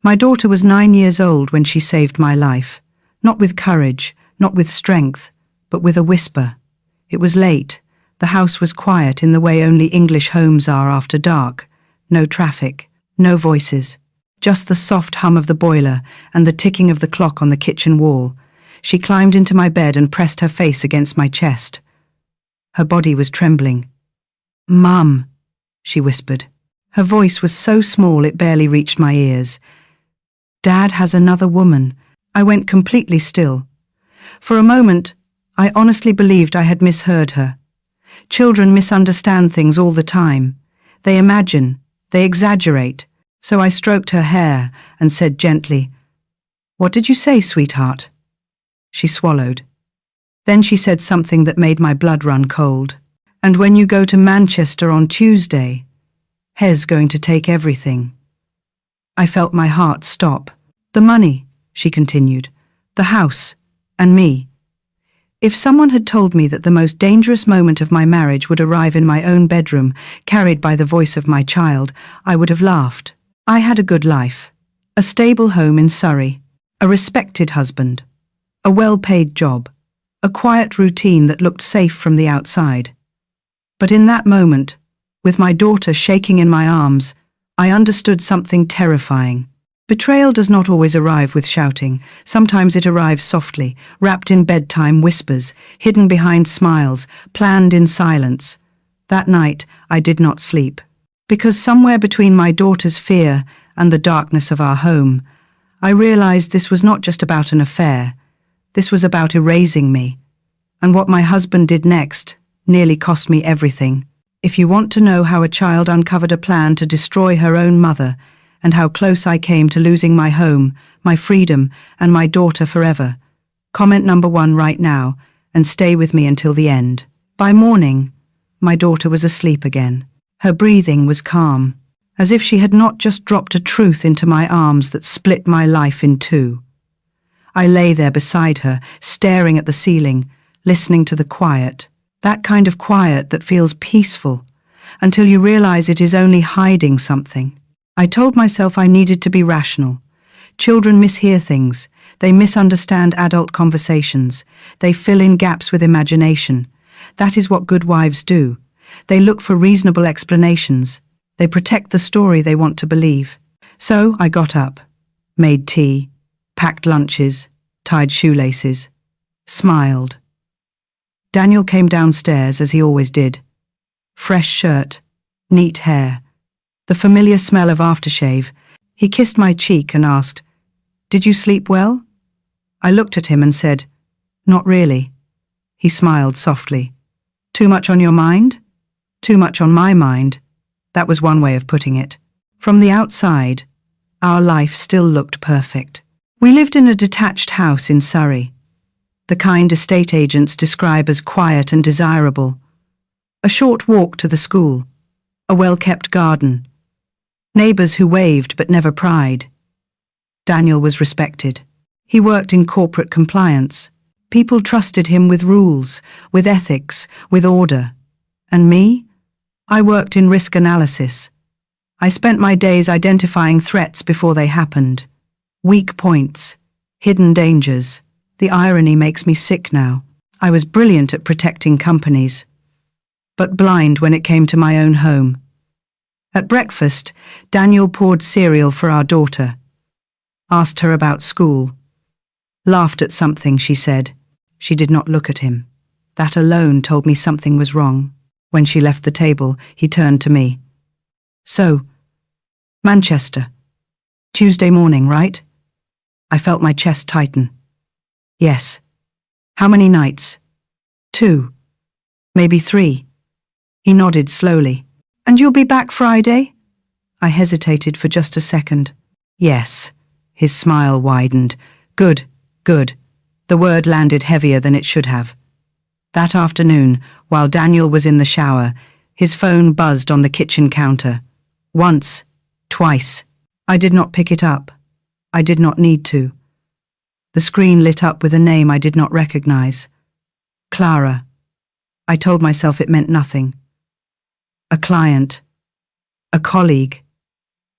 My daughter was 9 years old when she saved my life. Not with courage, not with strength, but with a whisper. It was late. The house was quiet in the way only English homes are after dark. No traffic, no voices. Just the soft hum of the boiler and the ticking of the clock on the kitchen wall. She climbed into my bed and pressed her face against my chest. Her body was trembling. "Mum," she whispered. Her voice was so small it barely reached my ears. "Dad has another woman." I went completely still. For a moment, I honestly believed I had misheard her. Children misunderstand things all the time. They imagine, they exaggerate. So I stroked her hair and said gently, "What did you say, sweetheart?" She swallowed. Then she said something that made my blood run cold. "And when you go to Manchester on Tuesday, Hez going to take everything." I felt my heart stop. "The money," she continued, "the house, and me." If someone had told me that the most dangerous moment of my marriage would arrive in my own bedroom, carried by the voice of my child, I would have laughed. I had a good life. A stable home in Surrey. A respected husband. A well-paid job. A quiet routine that looked safe from the outside. But in that moment, with my daughter shaking in my arms, I understood something terrifying. Betrayal does not always arrive with shouting. Sometimes it arrives softly, wrapped in bedtime whispers, hidden behind smiles, planned in silence. That night, I did not sleep. Because somewhere between my daughter's fear and the darkness of our home, I realized this was not just about an affair. This was about erasing me. And what my husband did next nearly cost me everything. If you want to know how a child uncovered a plan to destroy her own mother, and how close I came to losing my home, my freedom, and my daughter forever, comment number 1 right now, and stay with me until the end. By morning, my daughter was asleep again. Her breathing was calm, as if she had not just dropped a truth into my arms that split my life in two. I lay there beside her, staring at the ceiling, listening to the quiet, that kind of quiet that feels peaceful, until you realize it is only hiding something. I told myself I needed to be rational. Children mishear things. They misunderstand adult conversations. They fill in gaps with imagination. That is what good wives do. They look for reasonable explanations. They protect the story they want to believe. So I got up, made tea, packed lunches, tied shoelaces, smiled. Daniel came downstairs as he always did. Fresh shirt, neat hair, the familiar smell of aftershave. He kissed my cheek and asked, "Did you sleep well?" I looked at him and said, "Not really." He smiled softly. "Too much on your mind?" "Too much on my mind." That was one way of putting it. From the outside, our life still looked perfect. We lived in a detached house in Surrey, the kind estate agents describe as quiet and desirable. A short walk to the school, a well-kept garden, neighbours who waved but never pried. Daniel was respected. He worked in corporate compliance. People trusted him with rules, with ethics, with order. And me? I worked in risk analysis. I spent my days identifying threats before they happened. Weak points, hidden dangers. The irony makes me sick now. I was brilliant at protecting companies, but blind when it came to my own home. At breakfast, Daniel poured cereal for our daughter, asked her about school, laughed at something she said. She did not look at him. That alone told me something was wrong. When she left the table, he turned to me. "So, Manchester. Tuesday morning, right?" I felt my chest tighten. "Yes." "How many nights?" "2. Maybe 3. He nodded slowly. "And you'll be back Friday?" I hesitated for just a second. "Yes." His smile widened. "Good, good." The word landed heavier than it should have. That afternoon, while Daniel was in the shower, his phone buzzed on the kitchen counter. Once, twice. I did not pick it up. I did not need to. The screen lit up with a name I did not recognize. Clara. I told myself it meant nothing. A client. A colleague.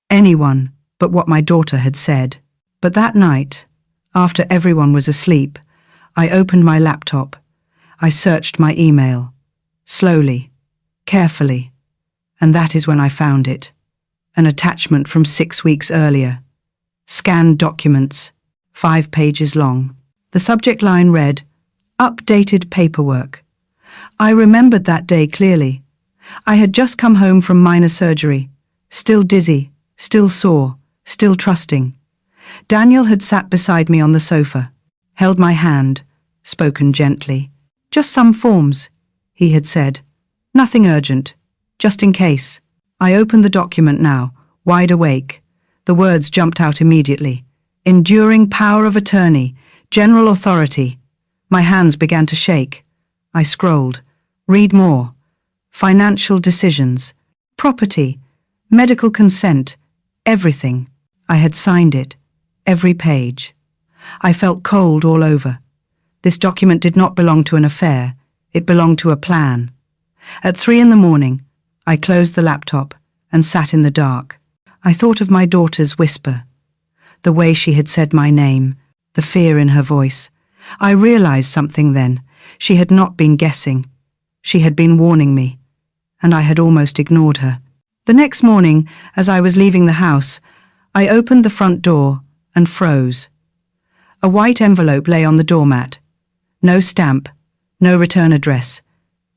Anyone. but what my daughter had said. But that night, after everyone was asleep, I opened my laptop. I searched my email. Slowly, carefully. And that is when I found it. An attachment from 6 weeks earlier. Scanned documents, 5 pages long. The subject line read, "Updated paperwork." I remembered that day clearly. I had just come home from minor surgery, still dizzy, still sore, still trusting. Daniel had sat beside me on the sofa, held my hand, spoken gently. "Just some forms," he had said. "Nothing urgent, just in case." I opened the document now, wide awake. The words jumped out immediately. Enduring power of attorney, general authority. My hands began to shake. I scrolled. Read more. Financial decisions. Property. Medical consent. Everything. I had signed it. Every page. I felt cold all over. This document did not belong to an affair. It belonged to a plan. At 3 a.m, I closed the laptop and sat in the dark. I thought of my daughter's whisper, the way she had said my name, the fear in her voice. I realized something then. She had not been guessing. She had been warning me, and I had almost ignored her. The next morning, as I was leaving the house, I opened the front door and froze. A white envelope lay on the doormat. No stamp, no return address,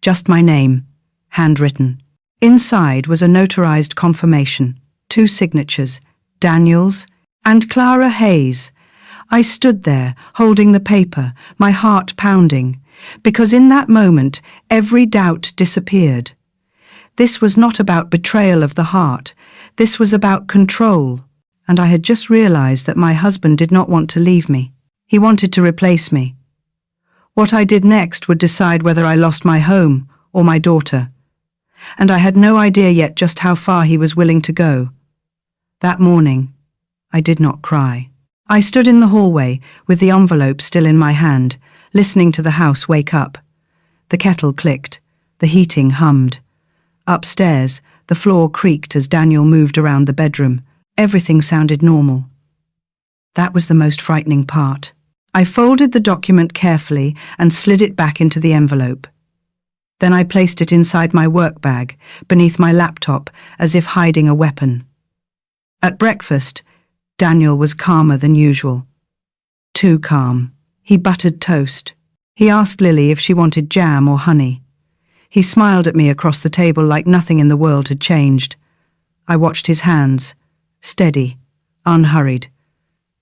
just my name, handwritten. Inside was a notarized confirmation, 2 signatures, Daniel's and Clara Hayes. I stood there, holding the paper, my heart pounding, because in that moment every doubt disappeared. This was not about betrayal of the heart. This was about control. And I had just realized that my husband did not want to leave me. He wanted to replace me. What I did next would decide whether I lost my home or my daughter. And I had no idea yet just how far he was willing to go. That morning, I did not cry. I stood in the hallway with the envelope still in my hand, listening to the house wake up. The kettle clicked. The heating hummed. Upstairs, the floor creaked as Daniel moved around the bedroom. Everything sounded normal. That was the most frightening part. I folded the document carefully and slid it back into the envelope. Then I placed it inside my work bag, beneath my laptop, as if hiding a weapon. At breakfast, Daniel was calmer than usual. Too calm. He buttered toast. He asked Lily if she wanted jam or honey. He smiled at me across the table like nothing in the world had changed. I watched his hands, steady, unhurried.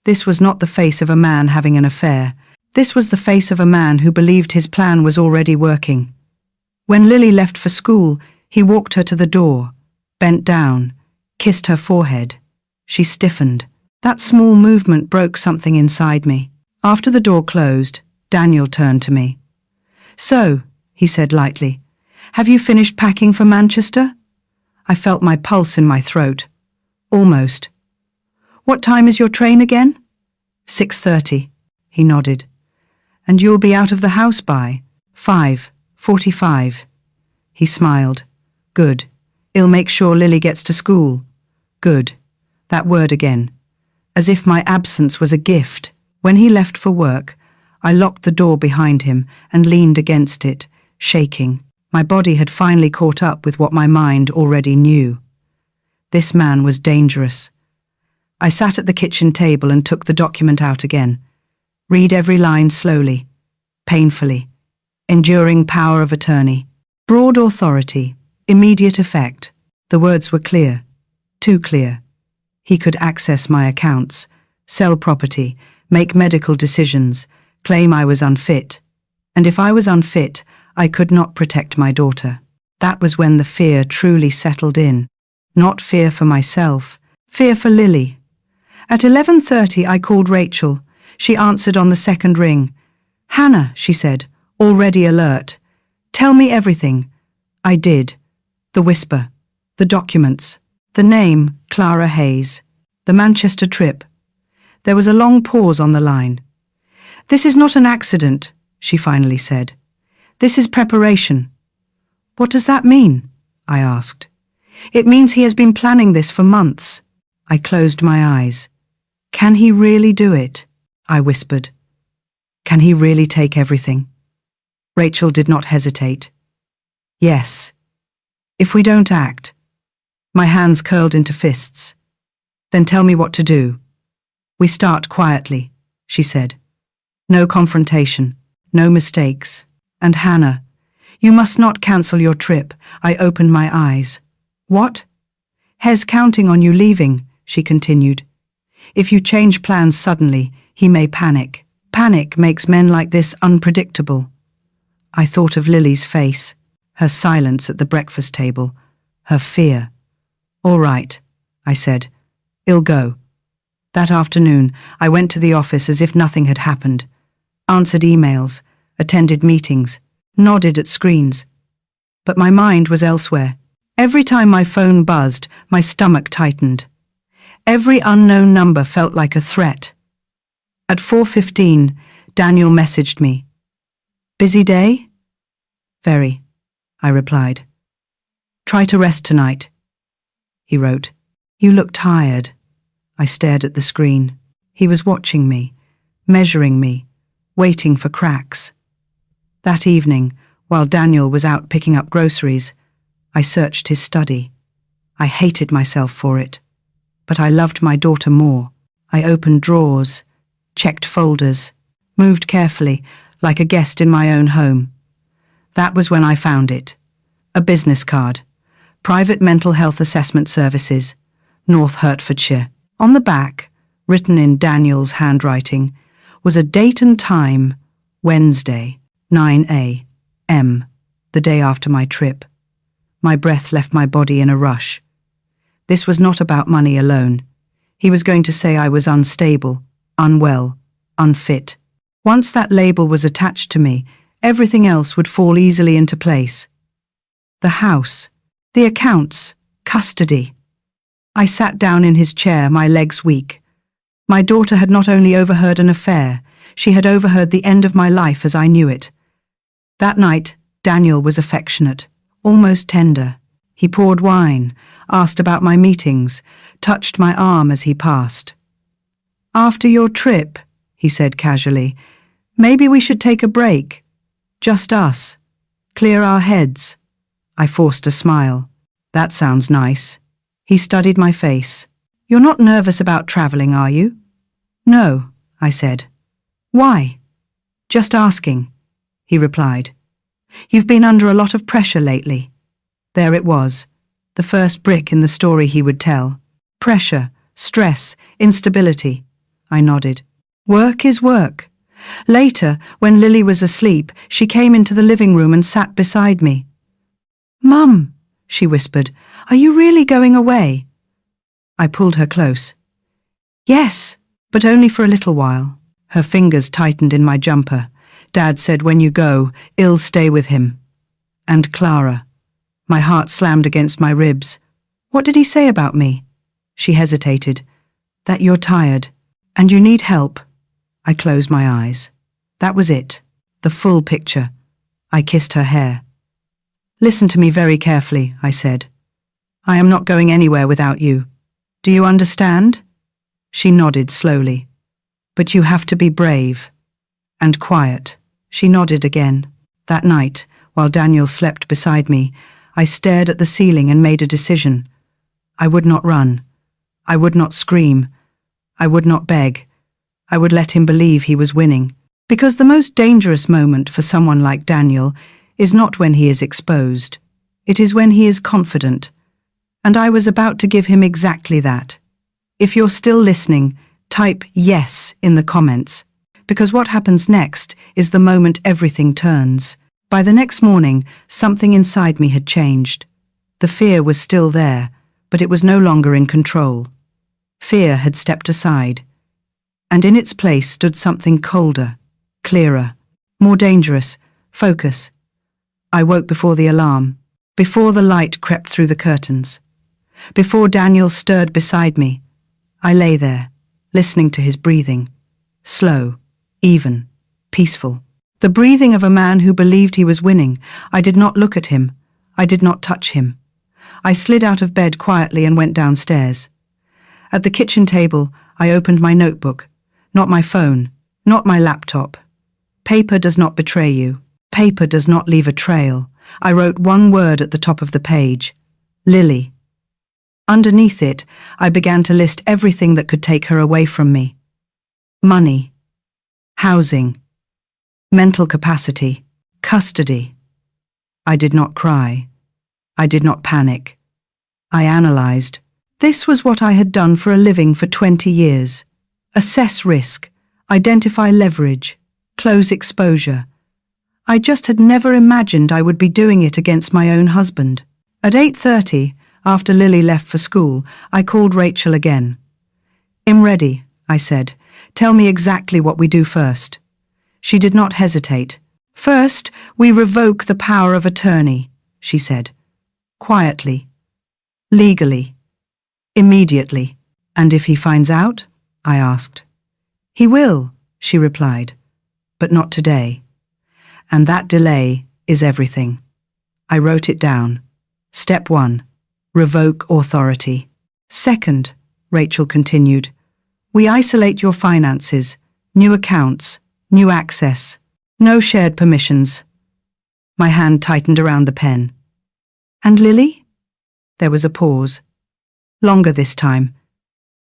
This was not the face of a man having an affair. This was the face of a man who believed his plan was already working. When Lily left for school, he walked her to the door, bent down, kissed her forehead. She stiffened. That small movement broke something inside me. After the door closed, Daniel turned to me. "So," he said lightly, "have you finished packing for Manchester?" I felt my pulse in my throat. Almost. "What time is your train again?" 6:30, he nodded. "And you'll be out of the house by 5:45. He smiled. "Good. I'll make sure Lily gets to school." Good. That word again. As if my absence was a gift. When he left for work, I locked the door behind him and leaned against it, shaking. My body had finally caught up with what my mind already knew. This man was dangerous. I sat at the kitchen table and took the document out again. Read every line slowly, painfully. Enduring power of attorney. Broad authority. Immediate effect. The words were clear. Too clear. He could access my accounts, sell property, make medical decisions, claim I was unfit. And if I was unfit, I could not protect my daughter. That was when the fear truly settled in. Not fear for myself, fear for Lily. At 11:30 I called Rachel. She answered on the second ring. "Hannah," she said, already alert. "Tell me everything." I did. The whisper, the documents, the name, Clara Hayes, the Manchester trip. There was a long pause on the line. "This is not an accident," she finally said. "This is preparation." "What does that mean?" I asked. "It means he has been planning this for months." I closed my eyes. Can he really do it? I whispered. Can he really take everything? Rachel did not hesitate. Yes. If we don't act. My hands curled into fists. Then tell me what to do. We start quietly, she said. No confrontation, no mistakes. And Hannah, you must not cancel your trip. I opened my eyes. What? Hes counting on you leaving, she continued. If you change plans suddenly, he may panic. Panic makes men like this unpredictable. I thought of Lily's face, her silence at the breakfast table, her fear. All right, I said. I'll go. That afternoon, I went to the office as if nothing had happened, answered emails, attended meetings, nodded at screens. But my mind was elsewhere. Every time my phone buzzed, my stomach tightened. Every unknown number felt like a threat. At 4:15, Daniel messaged me. Busy day? Very, I replied. Try to rest tonight, he wrote. You look tired. I stared at the screen. He was watching me, measuring me, waiting for cracks. That evening, while Daniel was out picking up groceries, I searched his study. I hated myself for it, but I loved my daughter more. I opened drawers, checked folders, moved carefully, like a guest in my own home. That was when I found it. A business card. Private Mental Health Assessment Services, North Hertfordshire. On the back, written in Daniel's handwriting, was a date and time, Wednesday, 9 a.m., the day after my trip. My breath left my body in a rush. This was not about money alone. He was going to say I was unstable, unwell, unfit. Once that label was attached to me, everything else would fall easily into place. The house, the accounts, custody. I sat down in his chair, my legs weak. My daughter had not only overheard an affair, she had overheard the end of my life as I knew it. That night, Daniel was affectionate, almost tender. He poured wine, asked about my meetings, touched my arm as he passed. After your trip, he said casually, maybe we should take a break. Just us. Clear our heads. I forced a smile. That sounds nice. He studied my face. You're not nervous about travelling, are you? No, I said. Why? Just asking, he replied. You've been under a lot of pressure lately. There it was, the first brick in the story he would tell. Pressure, stress, instability. I nodded. Work is work. Later, when Lily was asleep, she came into the living room and sat beside me. Mum, she whispered, are you really going away? I pulled her close. Yes, but only for a little while. Her fingers tightened in my jumper. Dad said when you go, I'll stay with him. And Clara. My heart slammed against my ribs. What did he say about me? She hesitated. That you're tired, and you need help. I closed my eyes. That was it, the full picture. I kissed her hair. Listen to me very carefully, I said. I am not going anywhere without you. Do you understand? She nodded slowly. But you have to be brave. And quiet. She nodded again. That night, while Daniel slept beside me, I stared at the ceiling and made a decision. I would not run. I would not scream. I would not beg. I would let him believe he was winning. Because the most dangerous moment for someone like Daniel is not when he is exposed. It is when he is confident. And I was about to give him exactly that. If you're still listening, type yes in the comments. Because what happens next is the moment everything turns. By the next morning, something inside me had changed. The fear was still there, but it was no longer in control. Fear had stepped aside. And in its place stood something colder, clearer, more dangerous, focus. I woke before the alarm, before the light crept through the curtains, before Daniel stirred beside me. I lay there, listening to his breathing, slow, even, peaceful. The breathing of a man who believed he was winning. I did not look at him. I did not touch him. I slid out of bed quietly and went downstairs. At the kitchen table, I opened my notebook. Not my phone, not my laptop. Paper does not betray you. Paper does not leave a trail. I wrote one word at the top of the page. Lily. Underneath it, I began to list everything that could take her away from me. Money. Housing. Mental capacity. Custody. I did not cry. I did not panic. I analyzed. This was what I had done for a living for 20 years. Assess risk. Identify leverage. Close exposure. I just had never imagined I would be doing it against my own husband. At 8:30, after Lily left for school, I called Rachel again. "I'm ready," I said. "Tell me exactly what we do first." She did not hesitate. "First, we revoke the power of attorney," she said. Quietly. Legally. Immediately. "And if he finds out?" I asked. "He will," she replied. "But not today. And that delay is everything." I wrote it down. Step 1. Revoke authority. Second, Rachel continued, we isolate your finances, new accounts, new access, no shared permissions. My hand tightened around the pen. "And Lily?" There was a pause. Longer this time.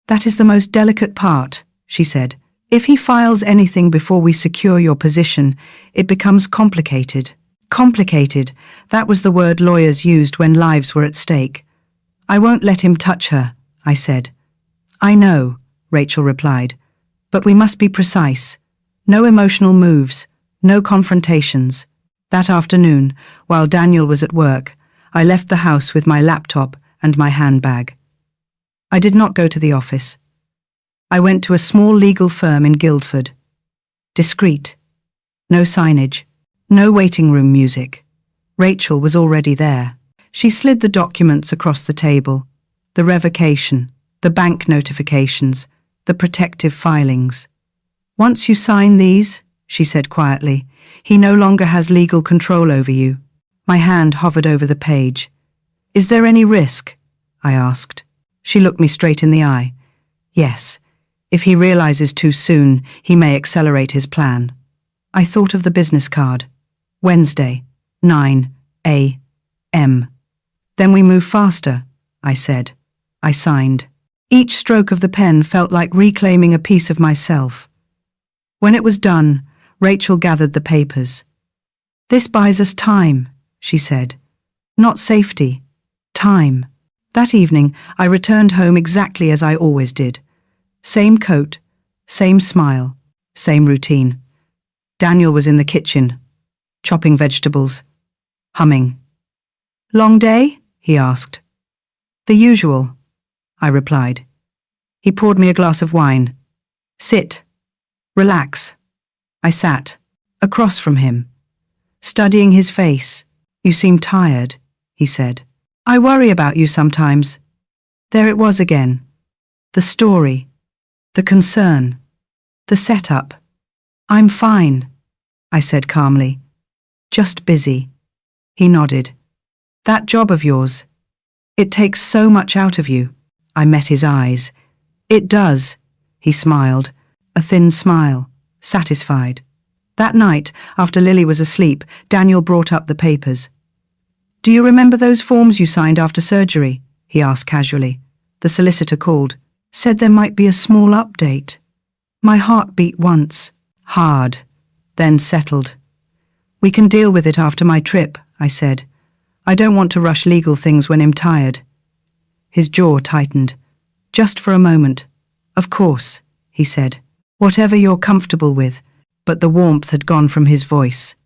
"That is the most delicate part," she said. "If he files anything before we secure your position, it becomes complicated." Complicated, that was the word lawyers used when lives were at stake. "I won't let him touch her," I said. "I know," Rachel replied, "but we must be precise. No emotional moves, no confrontations." That afternoon, while Daniel was at work, I left the house with my laptop and my handbag. I did not go to the office. I went to a small legal firm in Guildford. Discreet. No signage. No waiting room music. Rachel was already there. She slid the documents across the table. The revocation, the bank notifications, the protective filings. "Once you sign these," she said quietly, "he no longer has legal control over you." My hand hovered over the page. "Is there any risk?" I asked. She looked me straight in the eye. "Yes. If he realizes too soon, he may accelerate his plan." I thought of the business card. Wednesday, 9 a.m. "Then we move faster," I said. I signed. Each stroke of the pen felt like reclaiming a piece of myself. When it was done, Rachel gathered the papers. "This buys us time," she said. "Not safety. Time." That evening, I returned home exactly as I always did. Same coat, same smile, same routine. Daniel was in the kitchen, chopping vegetables, humming. "Long day?" he asked. "The usual," I replied. He poured me a glass of wine. "Sit. Relax." I sat, across from him, studying his face. "You seem tired," he said. "I worry about you sometimes." There it was again. The story. The concern. The setup. "I'm fine," I said calmly. "Just busy." He nodded. "That job of yours. It takes so much out of you." I met his eyes. "It does," he smiled, a thin smile, satisfied. That night, after Lily was asleep, Daniel brought up the papers. "Do you remember those forms you signed after surgery?" he asked casually. The solicitor called, said there might be a small update. My heart beat once, hard, then settled. "We can deal with it after my trip," I said. "I don't want to rush legal things when I'm tired." His jaw tightened. Just for a moment. "Of course," he said. "Whatever you're comfortable with," but the warmth had gone from his voice.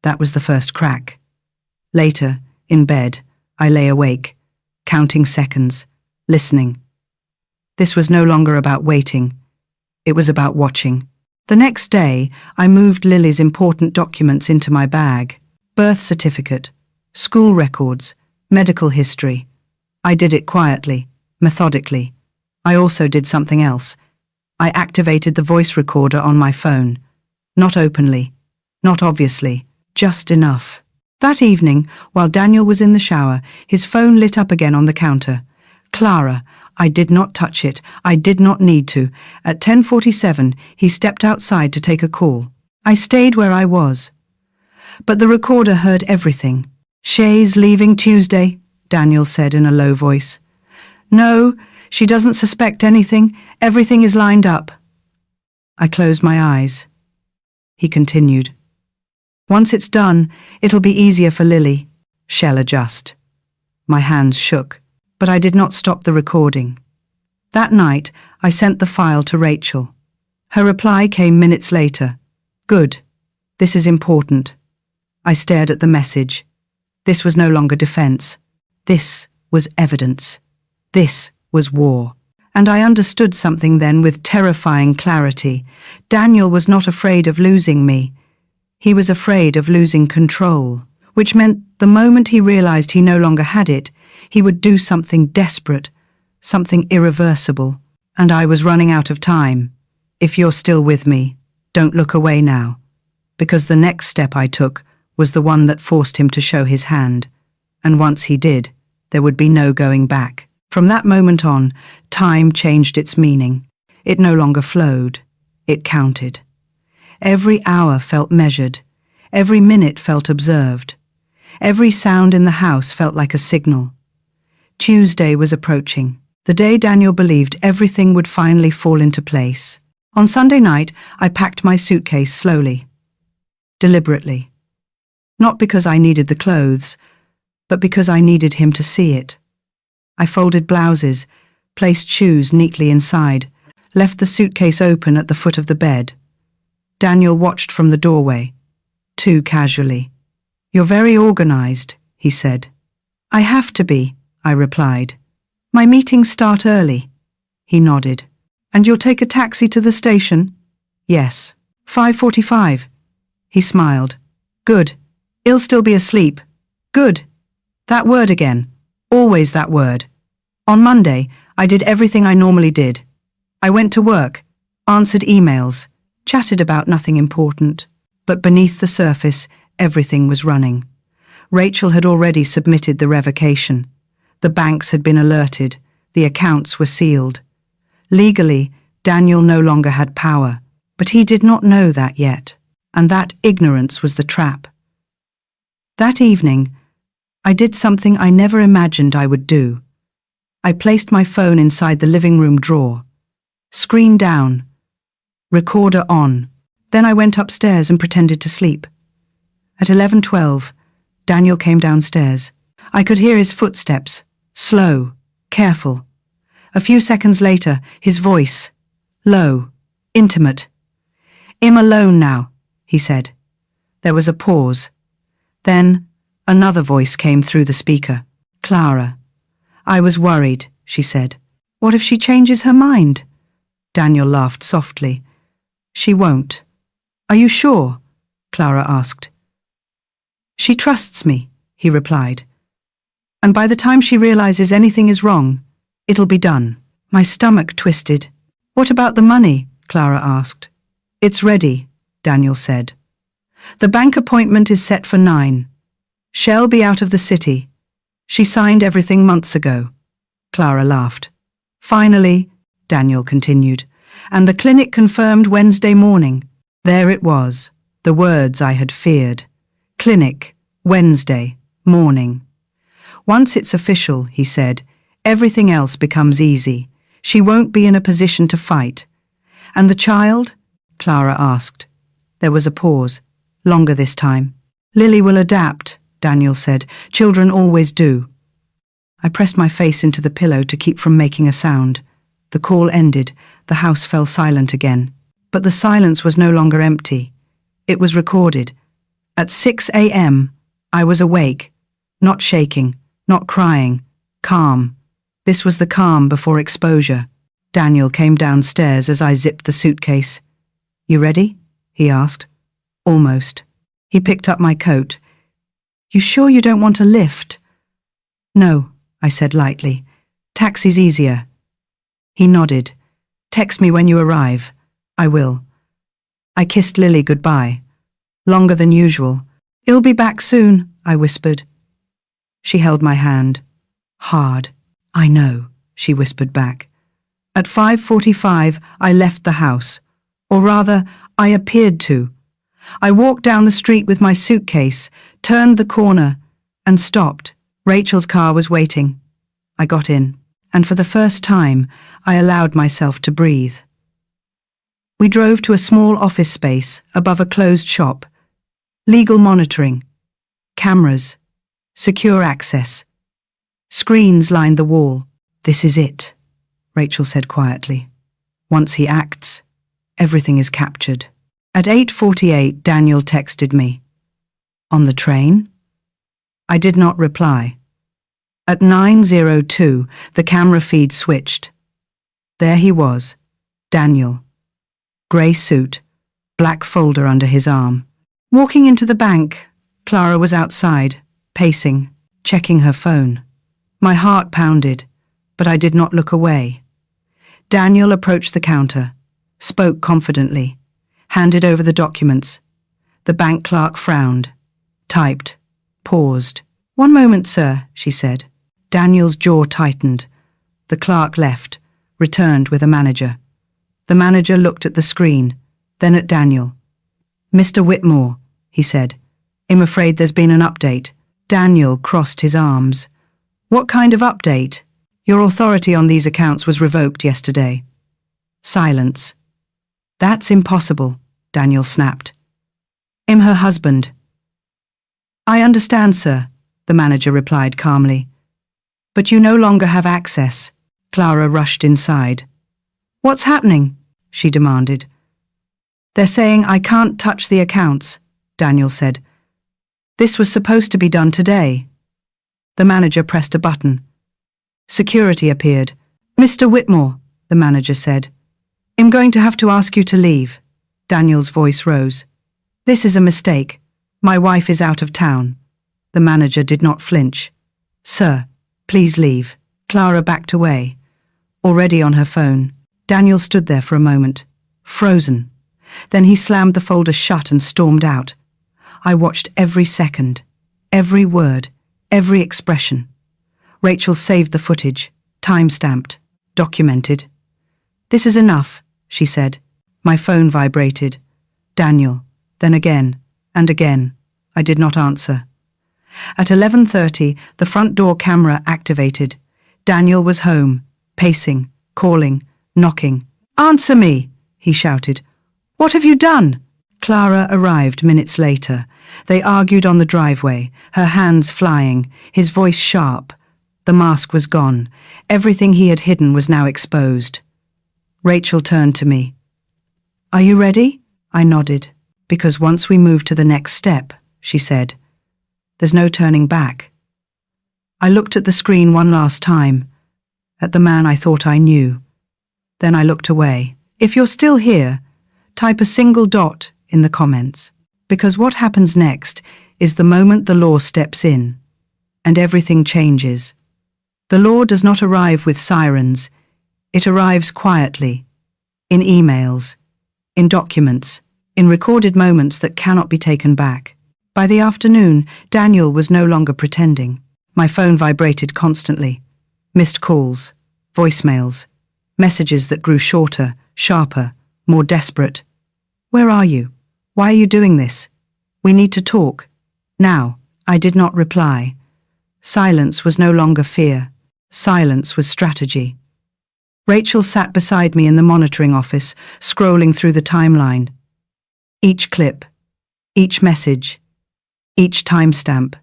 That was the first crack. Later, in bed, I lay awake, counting seconds, listening. This was no longer about waiting. It was about watching. The next day, I moved Lily's important documents into my bag. Birth certificate, school records, medical history. I did it quietly, methodically. I also did something else. I activated the voice recorder on my phone. Not openly, not obviously, just enough. That evening, while Daniel was in the shower, his phone lit up again on the counter. "Clara, I did not touch it. I did not need to. At 10:47, he stepped outside to take a call. I stayed where I was. But the recorder heard everything. "Shay's leaving Tuesday," Daniel said in a low voice. "No, she doesn't suspect anything. Everything is lined up." I closed my eyes. He continued. "Once it's done, it'll be easier for Lily. She'll adjust." My hands shook, but I did not stop the recording. That night, I sent the file to Rachel. Her reply came minutes later. "Good. This is important." I stared at the message. This was no longer defense. This was evidence. This was war. And I understood something then with terrifying clarity. Daniel was not afraid of losing me. He was afraid of losing control, which meant the moment he realized he no longer had it, he would do something desperate, something irreversible. And I was running out of time. If you're still with me, don't look away now. Because the next step I took was the one that forced him to show his hand. And once he did, there would be no going back. From that moment on, time changed its meaning. It no longer flowed. It counted. Every hour felt measured. Every minute felt observed. Every sound in the house felt like a signal. Tuesday was approaching, the day Daniel believed everything would finally fall into place. On Sunday night, I packed my suitcase slowly, deliberately. Not because I needed the clothes, but because I needed him to see it. I folded blouses, placed shoes neatly inside, left the suitcase open at the foot of the bed. Daniel watched from the doorway, too casually. "You're very organized," he said. "I have to be," I replied. "My meetings start early." He nodded. "And you'll take a taxi to the station?" "Yes." 5:45. He smiled. "Good. He'll still be asleep." "Good. That word again. Always that word." On Monday, I did everything I normally did. I went to work, answered emails, chatted about nothing important. But beneath the surface, everything was running. Rachel had already submitted the revocation. The banks had been alerted. The accounts were sealed. Legally, Daniel no longer had power, but he did not know that yet, and that ignorance was the trap. That evening, I did something I never imagined I would do. I placed my phone inside the living room drawer. Screen down. Recorder on. Then I went upstairs and pretended to sleep. At 11:12, Daniel came downstairs. I could hear his footsteps, slow, careful. A few seconds later, his voice, low, intimate. "I'm alone now," he said. There was a pause. Then another voice came through the speaker. "Clara." "I was worried," she said. "What if she changes her mind?" Daniel laughed softly. "She won't." "Are you sure?" Clara asked. "She trusts me," he replied. "And by the time she realizes anything is wrong, it'll be done." My stomach twisted. "What about the money?" Clara asked. "It's ready," Daniel said. "The bank appointment is set for 9. She'll be out of the city. She signed everything months ago." Clara laughed. "Finally," Daniel continued, "and the clinic confirmed Wednesday morning." There it was, the words I had feared. Clinic, Wednesday, morning. "Once it's official," he said, "everything else becomes easy. She won't be in a position to fight." "And the child?" Clara asked. There was a pause, longer this time. "Lily will adapt," Daniel said. "Children always do." I pressed my face into the pillow to keep from making a sound. The call ended. The house fell silent again. But the silence was no longer empty. It was recorded. At 6 a.m., I was awake, not shaking, not crying, calm. This was the calm before exposure. Daniel came downstairs as I zipped the suitcase. "You ready?" he asked. "Almost." He picked up my coat. "You sure you don't want a lift?" "No," I said lightly. "Taxi's easier." He nodded. "Text me when you arrive." "I will." I kissed Lily goodbye. Longer than usual. "He'll be back soon," I whispered. She held my hand. Hard. "I know." she whispered back. At 5:45, I left the house. Or rather, I appeared to. I walked down the street with my suitcase, turned the corner, and stopped. Rachel's car was waiting. I got in, and for the first time, I allowed myself to breathe. We drove to a small office space above a closed shop. Legal monitoring, cameras, secure access. Screens lined the wall. "This is it," Rachel said quietly. "Once he acts, everything is captured." At 8:48, Daniel texted me. "On the train?" I did not reply. At 9:02, the camera feed switched. There he was, Daniel. Grey suit, black folder under his arm. Walking into the bank, Clara was outside, pacing, checking her phone. My heart pounded, but I did not look away. Daniel approached the counter, spoke confidently, handed over the documents. The bank clerk frowned, typed, paused. "One moment, sir," she said. Daniel's jaw tightened. The clerk left, returned with a manager. The manager looked at the screen, then at Daniel. "Mr. Whitmore," he said, "I'm afraid there's been an update." Daniel crossed his arms. "What kind of update? Your authority on these accounts was revoked yesterday." Silence. "That's impossible," Daniel snapped. "I'm her husband." "I understand, sir," the manager replied calmly. "But you no longer have access." Clara rushed inside. "What's happening?" she demanded. "They're saying I can't touch the accounts," Daniel said. "This was supposed to be done today." The manager pressed a button. Security appeared. "Mr. Whitmore," the manager said, "I'm going to have to ask you to leave." Daniel's voice rose. "This is a mistake. My wife is out of town." The manager did not flinch. "Sir, please leave." Clara backed away, already on her phone. Daniel stood there for a moment, frozen. Then he slammed the folder shut and stormed out. I watched every second, every word, every expression. Rachel saved the footage, time-stamped, documented. "This is enough," she said. My phone vibrated. "Daniel," then again, and again. I did not answer. At 11:30, the front door camera activated. Daniel was home, pacing, calling, knocking. "Answer me," he shouted. "What have you done?" Clara arrived minutes later. They argued on the driveway, her hands flying, his voice sharp. The mask was gone. Everything he had hidden was now exposed. Rachel turned to me. "Are you ready?" I nodded. "Because once we move to the next step," she said, "there's no turning back." I looked at the screen one last time, at the man I thought I knew. Then I looked away. If you're still here, type a single dot in the comments. Because what happens next is the moment the law steps in, and everything changes. The law does not arrive with sirens. It arrives quietly, in emails, in documents, in recorded moments that cannot be taken back. By the afternoon, Daniel was no longer pretending. My phone vibrated constantly. Missed calls, voicemails, messages that grew shorter, sharper, more desperate. "Where are you? Why are you doing this? We need to talk. Now." I did not reply. Silence was no longer fear. Silence was strategy. Rachel sat beside me in the monitoring office, scrolling through the timeline. Each clip, each message, each timestamp.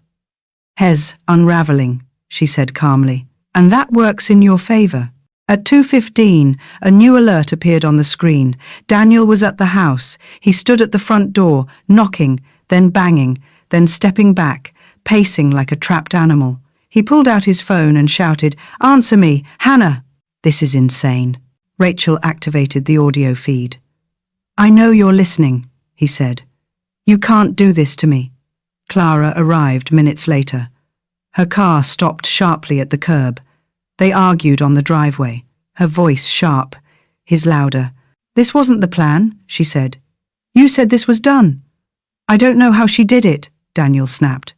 "Hez, unraveling," she said calmly. "And that works in your favor." At 2:15, a new alert appeared on the screen. Daniel was at the house. He stood at the front door, knocking, then banging, then stepping back, pacing like a trapped animal. He pulled out his phone and shouted, "Answer me, Hannah!" "This is insane." Rachel activated the audio feed. "I know you're listening," he said. "You can't do this to me." Clara arrived minutes later. Her car stopped sharply at the curb. They argued on the driveway, her voice sharp, his louder. "This wasn't the plan," she said. "You said this was done." "I don't know how she did it," Daniel snapped.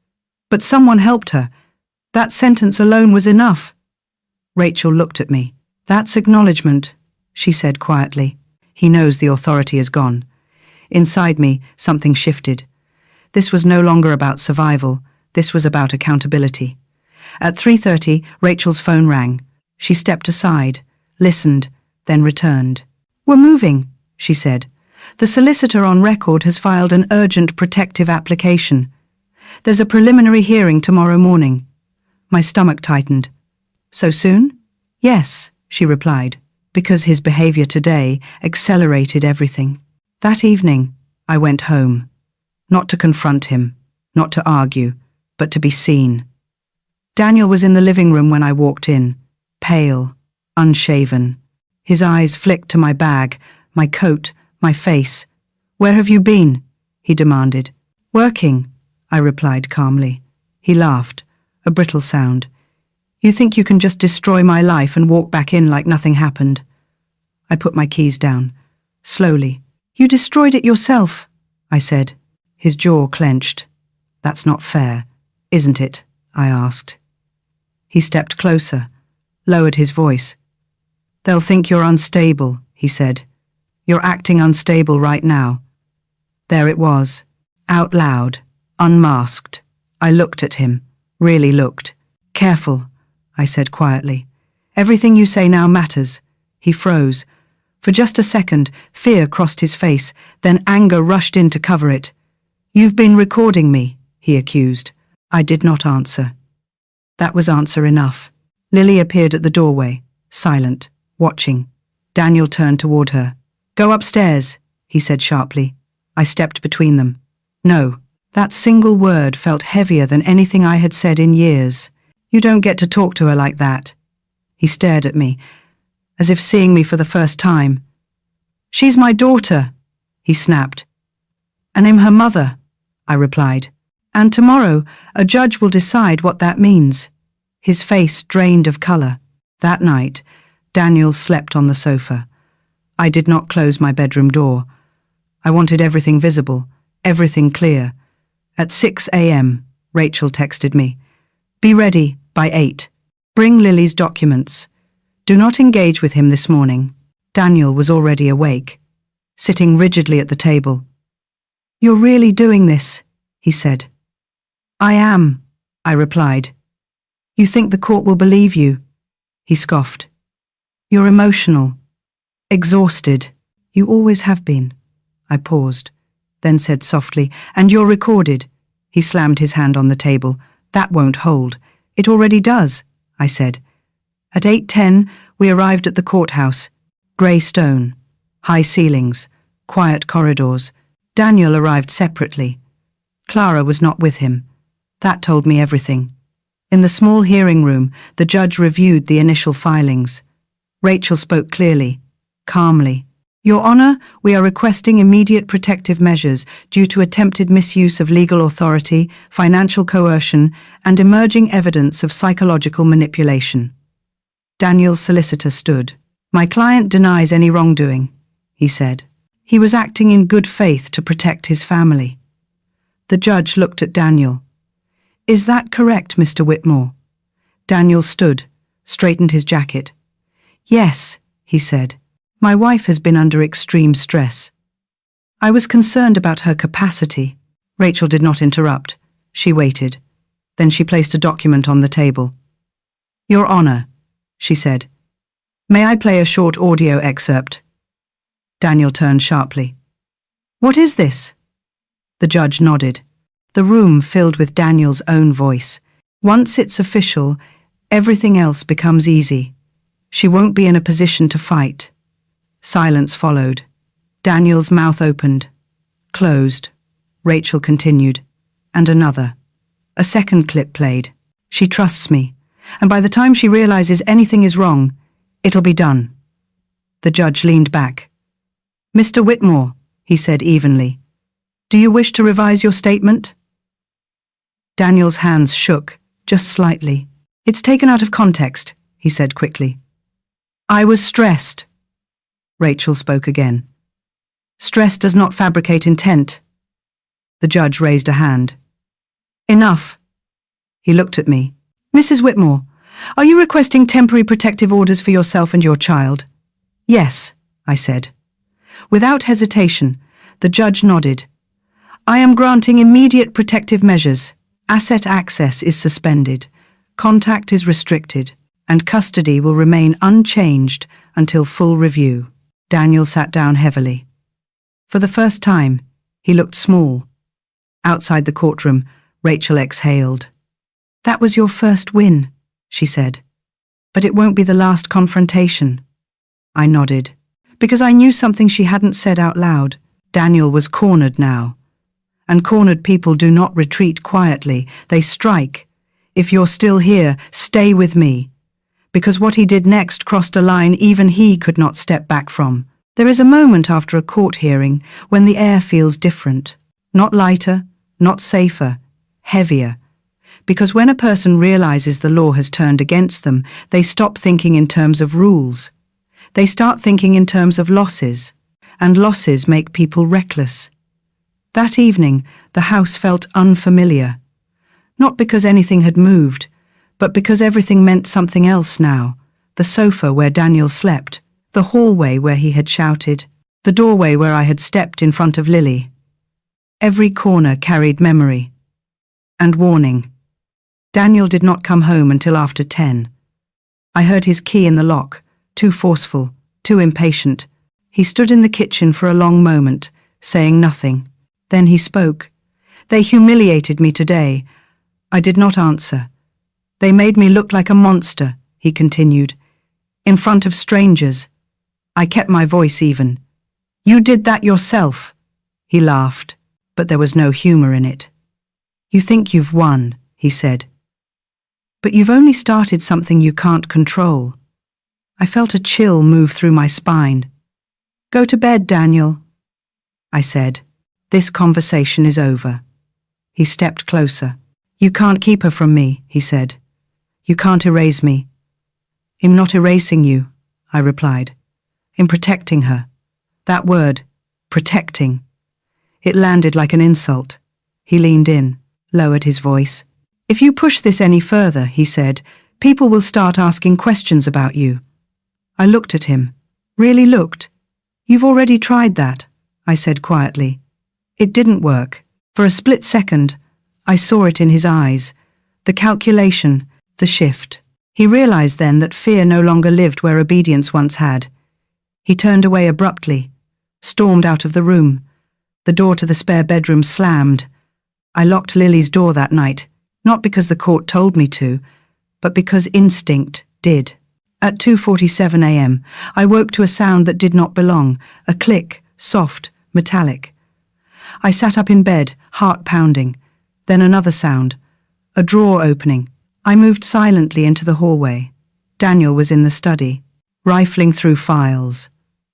"But someone helped her. That sentence alone was enough." Rachel looked at me. That's acknowledgement, she said quietly. He knows the authority is gone. Inside me, something shifted. This was no longer about survival. This was about accountability. At 3:30, Rachel's phone rang. She stepped aside, listened, then returned. "We're moving," she said. "The solicitor on record has filed an urgent protective application. There's a preliminary hearing tomorrow morning." My stomach tightened. "So soon?" "Yes," she replied, because his behavior today accelerated everything. That evening, I went home. Not to confront him, not to argue, but to be seen. Daniel was in the living room when I walked in, pale, unshaven. His eyes flicked to my bag, my coat, my face. "Where have you been?" he demanded. "Working," I replied calmly. He laughed, a brittle sound. "You think you can just destroy my life and walk back in like nothing happened?" I put my keys down, slowly. "You destroyed it yourself," I said. His jaw clenched. "That's not fair, isn't it?" I asked. He stepped closer, lowered his voice. "They'll think you're unstable," he said. "You're acting unstable right now." There it was, out loud, unmasked. I looked at him, really looked. "Careful," I said quietly. "Everything you say now matters." He froze. For just a second, fear crossed his face, then anger rushed in to cover it. "You've been recording me," he accused. I did not answer. That was answer enough. Lily appeared at the doorway, silent, watching. Daniel turned toward her. "Go upstairs," he said sharply. I stepped between them. "No." That single word felt heavier than anything I had said in years. "You don't get to talk to her like that." He stared at me, as if seeing me for the first time. "She's my daughter," he snapped. "And I'm her mother," I replied. "And tomorrow, a judge will decide what that means." His face drained of color. That night, Daniel slept on the sofa. I did not close my bedroom door. I wanted everything visible, everything clear. At 6 a.m., Rachel texted me. "Be ready by 8. Bring Lily's documents. Do not engage with him this morning." Daniel was already awake, sitting rigidly at the table. "You're really doing this," he said. "I am," I replied. "You think the court will believe you?" He scoffed. "You're emotional, exhausted. You always have been." I paused, then said softly, "And you're recorded." He slammed his hand on the table. "That won't hold." "It already does," I said. At 8:10, we arrived at the courthouse. Grey stone, high ceilings, quiet corridors. Daniel arrived separately. Clara was not with him. That told me everything. In the small hearing room, the judge reviewed the initial filings. Rachel spoke clearly, calmly. "Your Honor, we are requesting immediate protective measures due to attempted misuse of legal authority, financial coercion, and emerging evidence of psychological manipulation." Daniel's solicitor stood. "My client denies any wrongdoing," he said. He was acting in good faith to protect his family. The judge looked at Daniel. "Is that correct, Mr. Whitmore?" Daniel stood, straightened his jacket. "Yes," he said. "My wife has been under extreme stress. I was concerned about her capacity." Rachel did not interrupt. She waited. Then she placed a document on the table. "Your Honor," she said, "may I play a short audio excerpt?" Daniel turned sharply. "What is this?" The judge nodded. The room filled with Daniel's own voice. "Once it's official, everything else becomes easy. She won't be in a position to fight." Silence followed. Daniel's mouth opened, closed. Rachel continued. And another. A second clip played. "She trusts me, and by the time she realizes anything is wrong, it'll be done." The judge leaned back. "Mr. Whitmore," he said evenly, "do you wish to revise your statement?" Daniel's hands shook, just slightly. "It's taken out of context," he said quickly. "I was stressed." Rachel spoke again. "Stress does not fabricate intent." The judge raised a hand. "Enough." He looked at me. "Mrs. Whitmore, "Are you requesting temporary protective orders for yourself and your child?" "Yes," I said. Without hesitation, the judge nodded. "I am granting immediate protective measures. Asset access is suspended, contact is restricted, and custody will remain unchanged until full review." Daniel sat down heavily. For the first time, he looked small. Outside the courtroom, Rachel exhaled. "That was your first win," she said. "But it won't be the last confrontation." I nodded, because I knew something she hadn't said out loud. Daniel was cornered now. And cornered people do not retreat quietly, they strike. "If you're still here, stay with me." Because what he did next crossed a line even he could not step back from. There is a moment after a court hearing when the air feels different. Not lighter, not safer, heavier. Because when a person realizes the law has turned against them, they stop thinking in terms of rules. They start thinking in terms of losses. And losses make people reckless. That evening, the house felt unfamiliar. Not because anything had moved, but because everything meant something else now. The sofa where Daniel slept, the hallway where he had shouted, the doorway where I had stepped in front of Lily. Every corner carried memory. And warning. Daniel did not come home until after 10. I heard his key in the lock, too forceful, too impatient. He stood in the kitchen for a long moment, saying nothing. Then he spoke. "They humiliated me today." I did not answer. "They made me look like a monster," he continued. "In front of strangers." I kept my voice even. "You did that yourself." He laughed, but there was no humor in it. "You think you've won," he said. "But you've only started something you can't control." I felt a chill move through my spine. "Go to bed, Daniel," I said. "This conversation is over." He stepped closer. "You can't keep her from me," he said. "You can't erase me." "I'm not erasing you," I replied. "I'm protecting her." That word, protecting. It landed like an insult. He leaned in, lowered his voice. "If you push this any further," he said, "people will start asking questions about you." I looked at him. Really looked. "You've already tried that," I said quietly. It didn't work. For a split second, I saw it in his eyes. The calculation, the shift. He realized then that fear no longer lived where obedience once had. He turned away abruptly, stormed out of the room. The door to the spare bedroom slammed. I locked Lily's door that night, not because the court told me to, but because instinct did. At 2:47 a.m., I woke to a sound that did not belong, a click, soft, metallic. I sat up in bed, heart pounding. Then another sound, a drawer opening. I moved silently into the hallway. Daniel was in the study, rifling through files,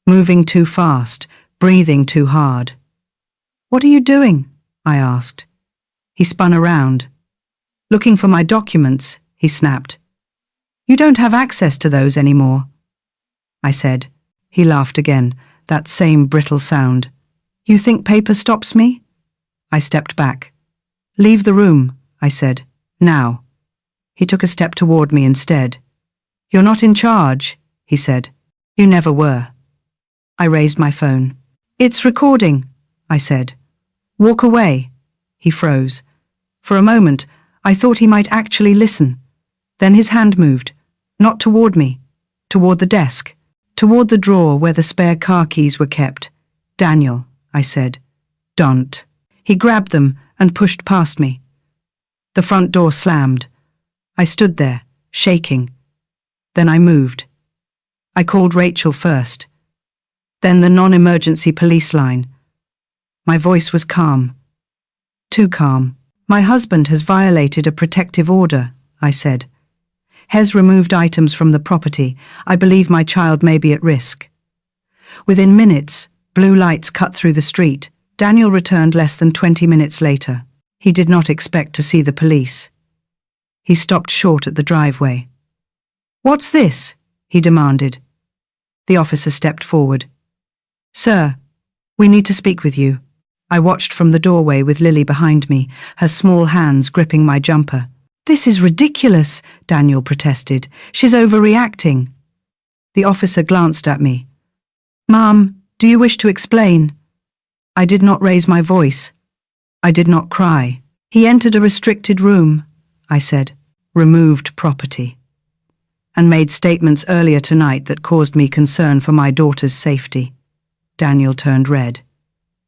moving too fast, breathing too hard. "What are you doing?" I asked. He spun around. "Looking for my documents," he snapped. "You don't have access to those anymore," I said. He laughed again, that same brittle sound. "You think paper stops me?" I stepped back. "Leave the room," I said. "Now." He took a step toward me instead. "You're not in charge," he said. "You never were." I raised my phone. "It's recording," I said. "Walk away." He froze. For a moment, I thought he might actually listen. Then his hand moved, not toward me, toward the desk, toward the drawer where the spare car keys were kept. "Daniel," I said. "Don't." He grabbed them and pushed past me. The front door slammed. I stood there, shaking. Then I moved. I called Rachel first. Then the non-emergency police line. My voice was calm. Too calm. "My husband has violated a protective order," I said. "Has removed items from the property. I believe my child may be at risk." Within minutes, blue lights cut through the street. Daniel returned less than 20 minutes later. He did not expect to see the police. He stopped short at the driveway. "What's this?" he demanded. The officer stepped forward. "Sir, we need to speak with you." I watched from the doorway with Lily behind me, her small hands gripping my jumper. "This is ridiculous," Daniel protested. "She's overreacting." The officer glanced at me. "Ma'am, do you wish to explain?" I did not raise my voice. I did not cry. "He entered a restricted room," I said, "removed property, and made statements earlier tonight that caused me concern for my daughter's safety." Daniel turned red.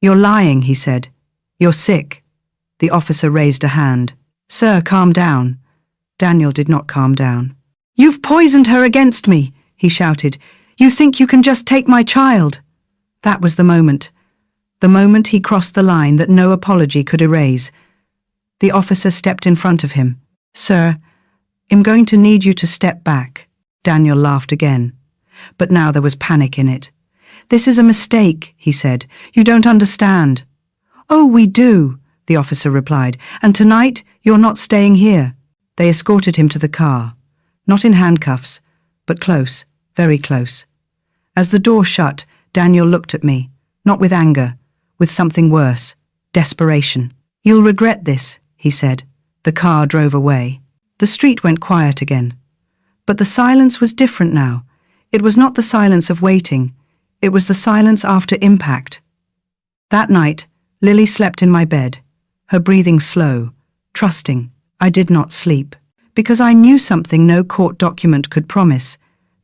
"You're lying," he said. "You're sick." The officer raised a hand. "Sir, calm down." Daniel did not calm down. "You've poisoned her against me," he shouted. "You think you can just take my child?" That was the moment. The moment he crossed the line that no apology could erase. The officer stepped in front of him. "Sir, I'm going to need you to step back." Daniel laughed again. But now there was panic in it. "This is a mistake," he said. "You don't understand." "Oh, we do," the officer replied. "And tonight, you're not staying here." They escorted him to the car. Not in handcuffs, but close, very close. As the door shut, Daniel looked at me, not with anger, with something worse, desperation. "You'll regret this," he said. The car drove away. The street went quiet again. But the silence was different now. It was not the silence of waiting. It was the silence after impact. That night, Lily slept in my bed, her breathing slow, trusting. I did not sleep, because I knew something no court document could promise.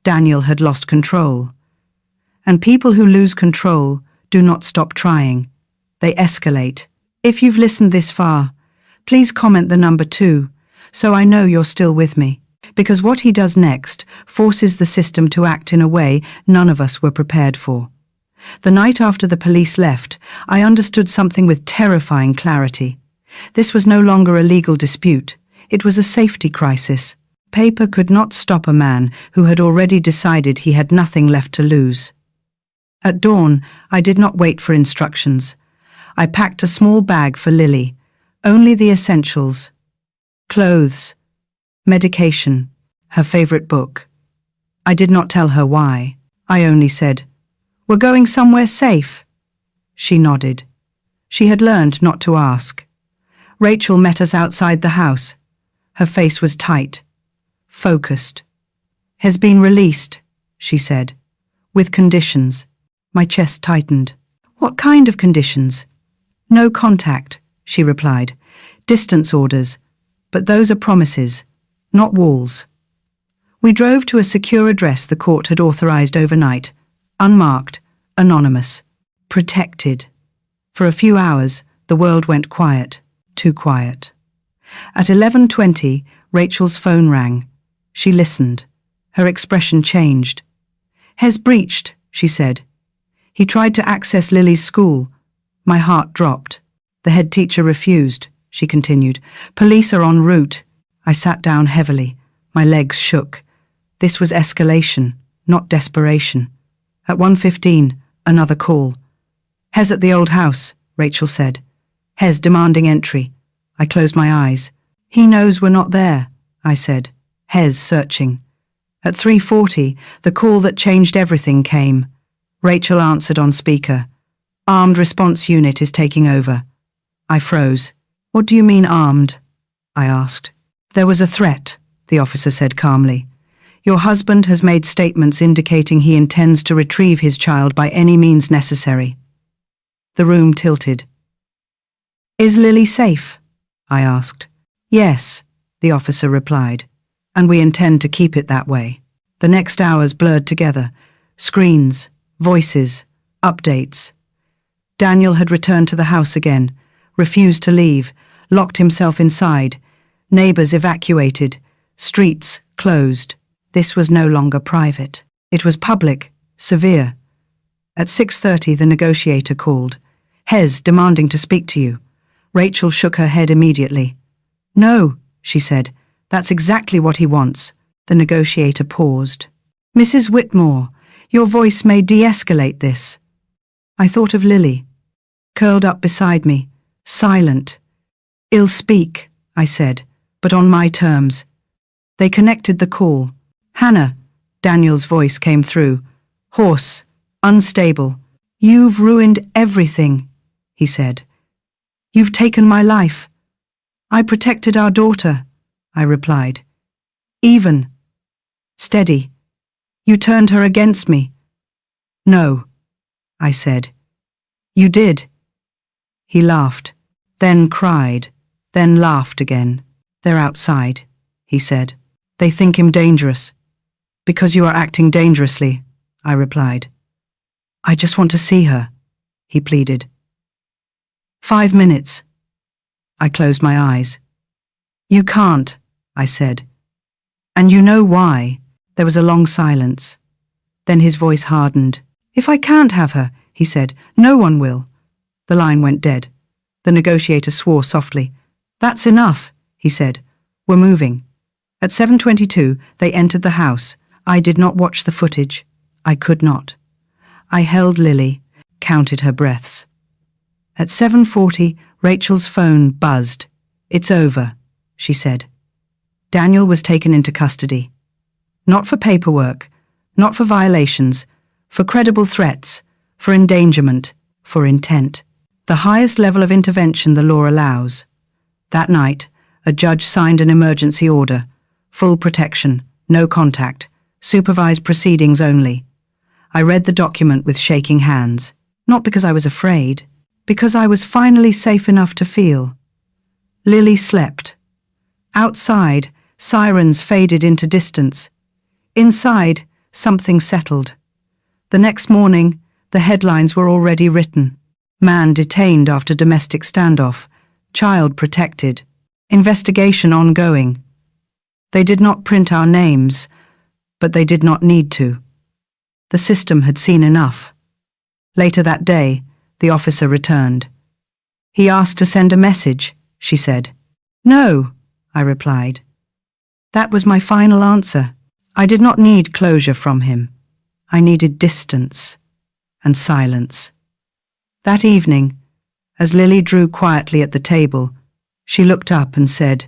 Daniel had lost control. And people who lose control do not stop trying. They escalate. If you've listened this far, please comment the number 2, so I know you're still with me. Because what he does next forces the system to act in a way none of us were prepared for. The night after the police left, I understood something with terrifying clarity. This was no longer a legal dispute. It was a safety crisis. Paper could not stop a man who had already decided he had nothing left to lose. At dawn, I did not wait for instructions. I packed a small bag for Lily, only the essentials. Clothes, medication, her favorite book. I did not tell her why. I only said, "We're going somewhere safe." She nodded. She had learned not to ask. Rachel met us outside the house. Her face was tight, focused. "Has been released," she said, "with conditions." My chest tightened. "What kind of conditions?" "No contact," she replied. "Distance orders, but those are promises, not walls." We drove to a secure address the court had authorized overnight, unmarked, anonymous, protected. For a few hours, the world went quiet, too quiet. At 11:20, Rachel's phone rang. She listened. Her expression changed. "Has breached," she said. "He tried to access Lily's school." My heart dropped. "The head teacher refused," she continued. "Police are en route." I sat down heavily. My legs shook. This was escalation, not desperation. At 1:15, another call. "Hez at the old house," Rachel said. "Hez demanding entry." I closed my eyes. "He knows we're not there," I said. "Hez searching." At 3:40, the call that changed everything came. Rachel answered on speaker. "Armed response unit is taking over." I froze. "What do you mean armed?" I asked. "There was a threat," the officer said calmly. "Your husband has made statements indicating he intends to retrieve his child by any means necessary." The room tilted. "Is Lily safe?" I asked. "Yes," the officer replied, "and we intend to keep it that way." The next hours blurred together. Screens, voices, updates. Daniel had returned to the house again, refused to leave, locked himself inside. Neighbors evacuated, streets closed. This was no longer private. It was public, severe. At 6:30, the negotiator called. "Hez demanding to speak to you." Rachel shook her head immediately. "No," she said, "that's exactly what he wants." The negotiator paused. "Mrs. Whitmore, your voice may de-escalate this." I thought of Lily, curled up beside me, silent. "I'll speak," I said, "but on my terms." They connected the call. "Hannah," Daniel's voice came through, hoarse, unstable. "You've ruined everything," he said. "You've taken my life." "I protected our daughter," I replied. Even. Steady. You turned her against me. No, I said. You did. He laughed, then cried, then laughed again. They're outside, he said. They think him dangerous. Because you are acting dangerously, I replied. I just want to see her, he pleaded. 5 minutes. I closed my eyes. You can't, I said. And you know why? There was a long silence. Then his voice hardened. If I can't have her, he said, no one will. The line went dead. The negotiator swore softly. That's enough, he said. We're moving. At 7:22, they entered the house. I did not watch the footage. I could not. I held Lily, counted her breaths. At 7:40, Rachel's phone buzzed. It's over, she said. Daniel was taken into custody. Not for paperwork, not for violations, for credible threats, for endangerment, for intent. The highest level of intervention the law allows. That night, a judge signed an emergency order. Full protection, no contact, supervised proceedings only. I read the document with shaking hands, not because I was afraid, because I was finally safe enough to feel. Lily slept. Outside, sirens faded into distance. Inside, something settled. The next morning, the headlines were already written. Man detained after domestic standoff. Child protected. Investigation ongoing. They did not print our names, but they did not need to. The system had seen enough. Later that day, the officer returned. He asked to send a message, she said. No, I replied. That was my final answer. I did not need closure from him. I needed distance and silence. That evening, as Lily drew quietly at the table, she looked up and said,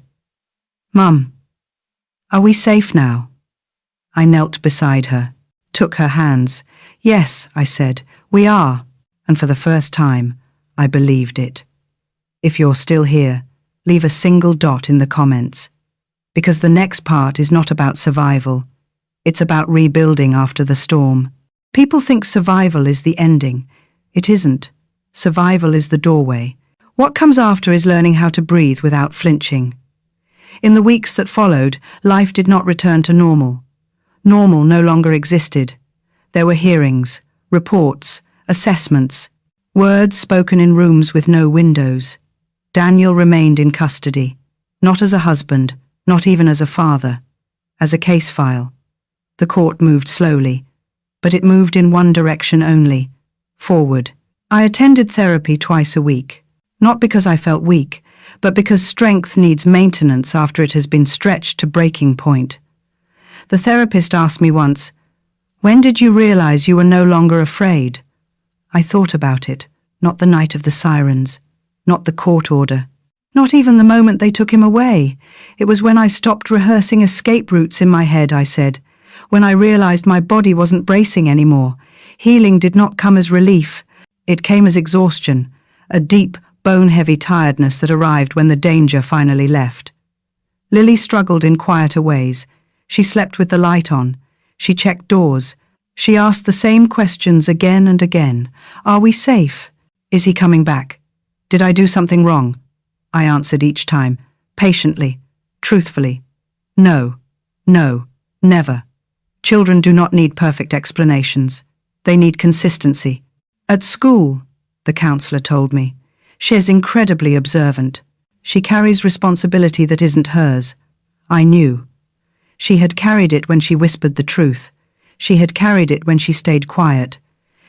Mum, are we safe now? I knelt beside her, took her hands. Yes, I said, we are. And for the first time, I believed it. If you're still here, leave a single dot in the comments. Because the next part is not about survival. It's about rebuilding after the storm. People think survival is the ending. It isn't. Survival is the doorway. What comes after is learning how to breathe without flinching. In the weeks that followed, life did not return to normal. Normal no longer existed. There were hearings, reports, assessments, words spoken in rooms with no windows. Daniel remained in custody, not as a husband, not even as a father, as a case file. The court moved slowly, but it moved in one direction only, forward. I attended therapy twice a week, not because I felt weak, but because strength needs maintenance after it has been stretched to breaking point. The therapist asked me once, "When did you realize you were no longer afraid?" I thought about it, not the night of the sirens, not the court order, not even the moment they took him away. It was when I stopped rehearsing escape routes in my head, I said, when I realized my body wasn't bracing anymore. Healing did not come as relief. It came as exhaustion, a deep, bone-heavy tiredness that arrived when the danger finally left. Lily struggled in quieter ways. She slept with the light on. She checked doors. She asked the same questions again and again. Are we safe? Is he coming back? Did I do something wrong? I answered each time, patiently, truthfully. No, no, never. Children do not need perfect explanations. They need consistency. At school, the counselor told me, she is incredibly observant. She carries responsibility that isn't hers. I knew. She had carried it when she whispered the truth. She had carried it when she stayed quiet.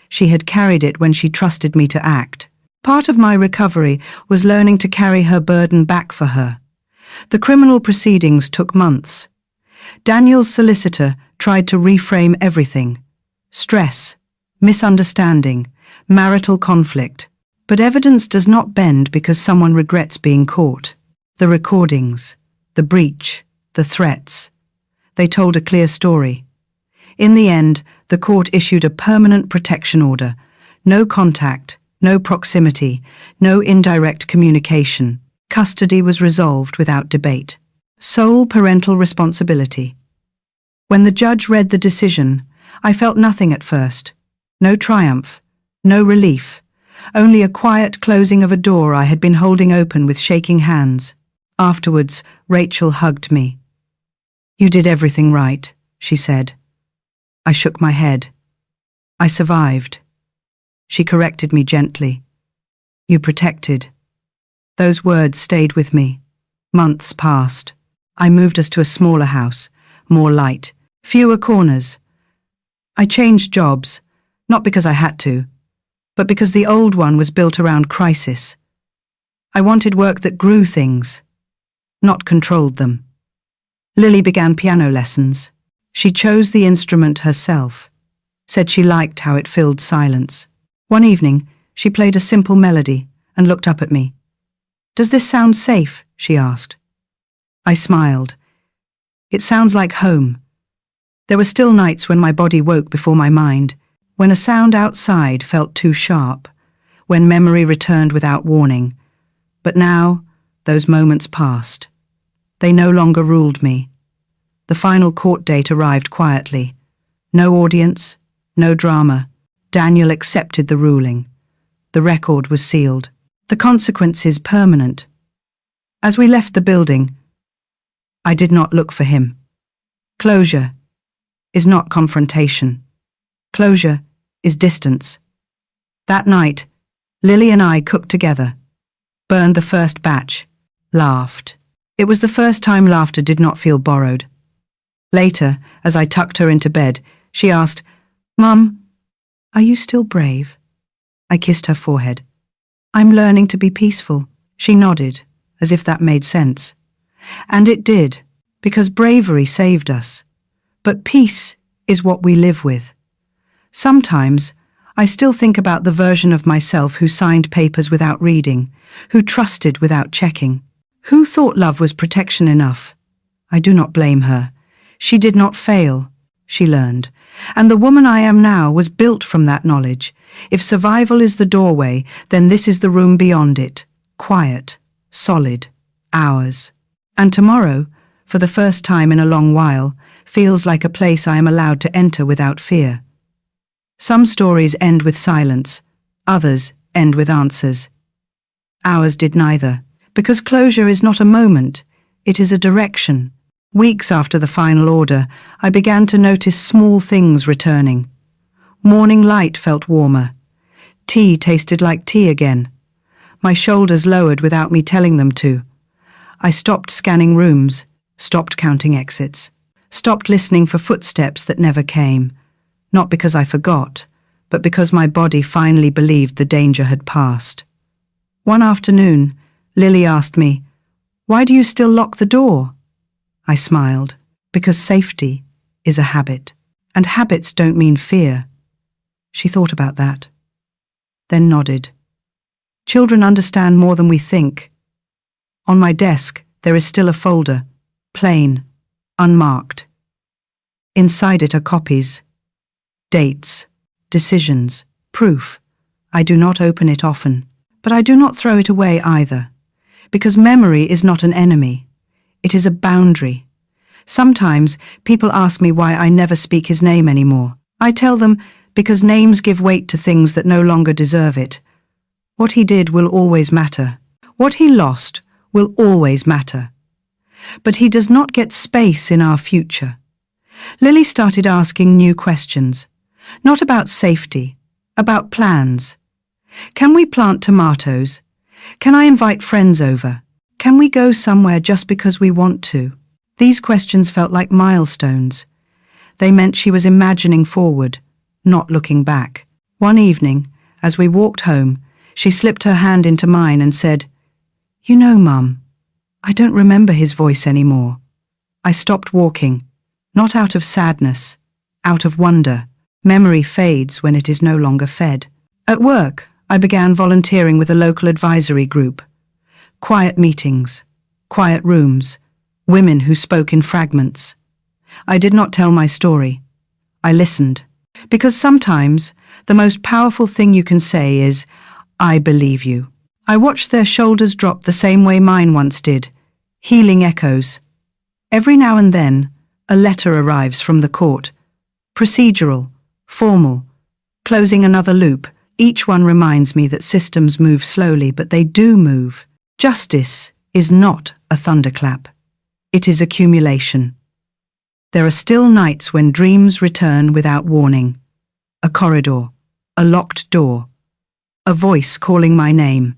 She had carried it when she trusted me to act. Part of my recovery was learning to carry her burden back for her. The criminal proceedings took months. Daniel's solicitor tried to reframe everything. Stress, misunderstanding, marital conflict. But evidence does not bend because someone regrets being caught. The recordings, the breach, the threats. They told a clear story. In the end, the court issued a permanent protection order. No contact, no proximity, no indirect communication. Custody was resolved without debate. Sole parental responsibility. When the judge read the decision, I felt nothing at first. No triumph, no relief, only a quiet closing of a door I had been holding open with shaking hands. Afterwards, Rachel hugged me. "You did everything right," she said. I shook my head. "I survived." She corrected me gently. "You protected." Those words stayed with me. Months passed. I moved us to a smaller house, more light, fewer corners. I changed jobs, not because I had to, but because the old one was built around crisis. I wanted work that grew things, not controlled them. Lily began piano lessons. She chose the instrument herself, said she liked how it filled silence. One evening, she played a simple melody and looked up at me. "Does this sound safe?" she asked. I smiled. "It sounds like home." There were still nights when my body woke before my mind, when a sound outside felt too sharp, when memory returned without warning. But now, those moments passed. They no longer ruled me. The final court date arrived quietly. No audience, no drama. Daniel accepted the ruling. The record was sealed. The consequences permanent. As we left the building, I did not look for him. Closure is not confrontation. Closure is distance. That night, Lily and I cooked together, burned the first batch, laughed. It was the first time laughter did not feel borrowed. Later, as I tucked her into bed, she asked, "Mum, are you still brave?" I kissed her forehead. "I'm learning to be peaceful." She nodded, as if that made sense. And it did, because bravery saved us. But peace is what we live with. Sometimes, I still think about the version of myself who signed papers without reading, who trusted without checking, who thought love was protection enough. I do not blame her. She did not fail. She learned. And the woman I am now was built from that knowledge. If survival is the doorway, then this is the room beyond it. Quiet, solid, ours. And tomorrow, for the first time in a long while, feels like a place I am allowed to enter without fear. Some stories end with silence, others end with answers. Ours did neither, because closure is not a moment, it is a direction. Weeks after the final order, I began to notice small things returning. Morning light felt warmer. Tea tasted like tea again. My shoulders lowered without me telling them to. I stopped scanning rooms, stopped counting exits, stopped listening for footsteps that never came, not because I forgot, but because my body finally believed the danger had passed. One afternoon, Lily asked me, "Why do you still lock the door?" I smiled, because safety is a habit, and habits don't mean fear. She thought about that, then nodded. Children understand more than we think. On my desk, there is still a folder, plain, unmarked. Inside it are copies, dates, decisions, proof. I do not open it often, but I do not throw it away either, because memory is not an enemy. It is a boundary. Sometimes people ask me why I never speak his name anymore. I tell them because names give weight to things that no longer deserve it. What he did will always matter. What he lost will always matter. But he does not get space in our future. Lily started asking new questions, not about safety, about plans. Can we plant tomatoes? Can I invite friends over? Can we go somewhere just because we want to? These questions felt like milestones. They meant she was imagining forward, not looking back. One evening, as we walked home, she slipped her hand into mine and said, "You know, Mum, I don't remember his voice anymore." I stopped walking, not out of sadness, out of wonder. Memory fades when it is no longer fed. At work, I began volunteering with a local advisory group. Quiet meetings, quiet rooms, women who spoke in fragments. I did not tell my story. I listened. Because sometimes, the most powerful thing you can say is, "I believe you." I watched their shoulders drop the same way mine once did, healing echoes. Every now and then, a letter arrives from the court. Procedural, formal, closing another loop. Each one reminds me that systems move slowly, but they do move. Justice is not a thunderclap. It is accumulation. There are still nights when dreams return without warning. A corridor, a locked door, a voice calling my name.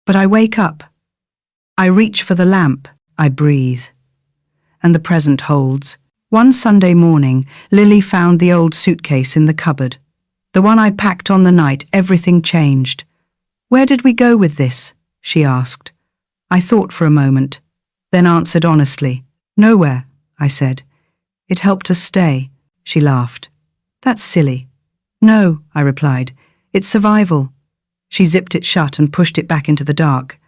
But I wake up. I reach for the lamp. I breathe. And the present holds. One Sunday morning, Lily found the old suitcase in the cupboard. The one I packed on the night everything changed. "Where did we go with this?" she asked. I thought for a moment, then answered honestly. "Nowhere," I said. "It helped us stay," she laughed. "That's silly." "No," I replied. "It's survival." She zipped it shut and pushed it back into the dark.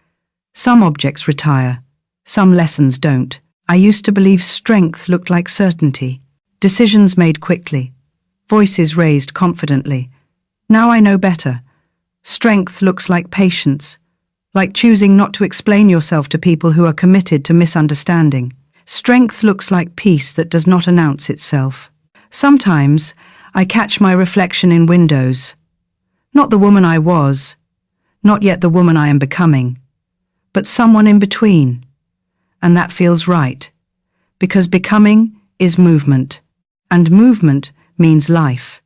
Some objects retire. Some lessons don't. I used to believe strength looked like certainty. Decisions made quickly. Voices raised confidently. Now I know better. Strength looks like patience. Like choosing not to explain yourself to people who are committed to misunderstanding. Strength looks like peace that does not announce itself. Sometimes I catch my reflection in windows. Not the woman I was, not yet the woman I am becoming, but someone in between. And that feels right, because becoming is movement, and movement means life.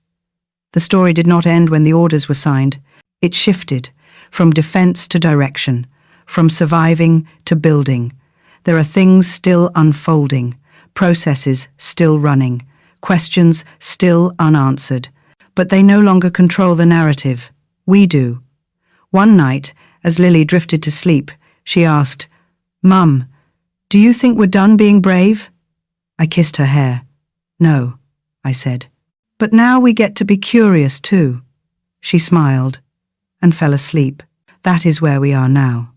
The story did not end when the orders were signed. It shifted from defense to direction, from surviving to building. There are things still unfolding, processes still running, questions still unanswered, but they no longer control the narrative. We do. One night, as Lily drifted to sleep, she asked, "Mum, do you think we're done being brave?" I kissed her hair. "No," I said. "But now we get to be curious too." She smiled and fell asleep. That is where we are now.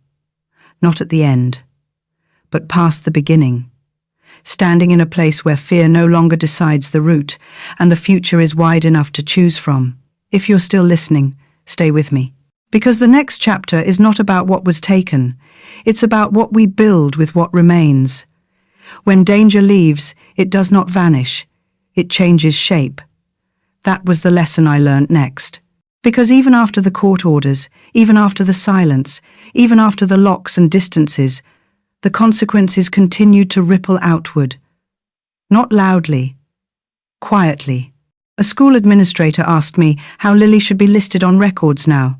Not at the end, but past the beginning. Standing in a place where fear no longer decides the route and the future is wide enough to choose from. If you're still listening, stay with me. Because the next chapter is not about what was taken. It's about what we build with what remains. When danger leaves, it does not vanish. It changes shape. That was the lesson I learned next. Because even after the court orders, even after the silence, even after the locks and distances, the consequences continued to ripple outward. Not loudly, quietly. A school administrator asked me how Lily should be listed on records now.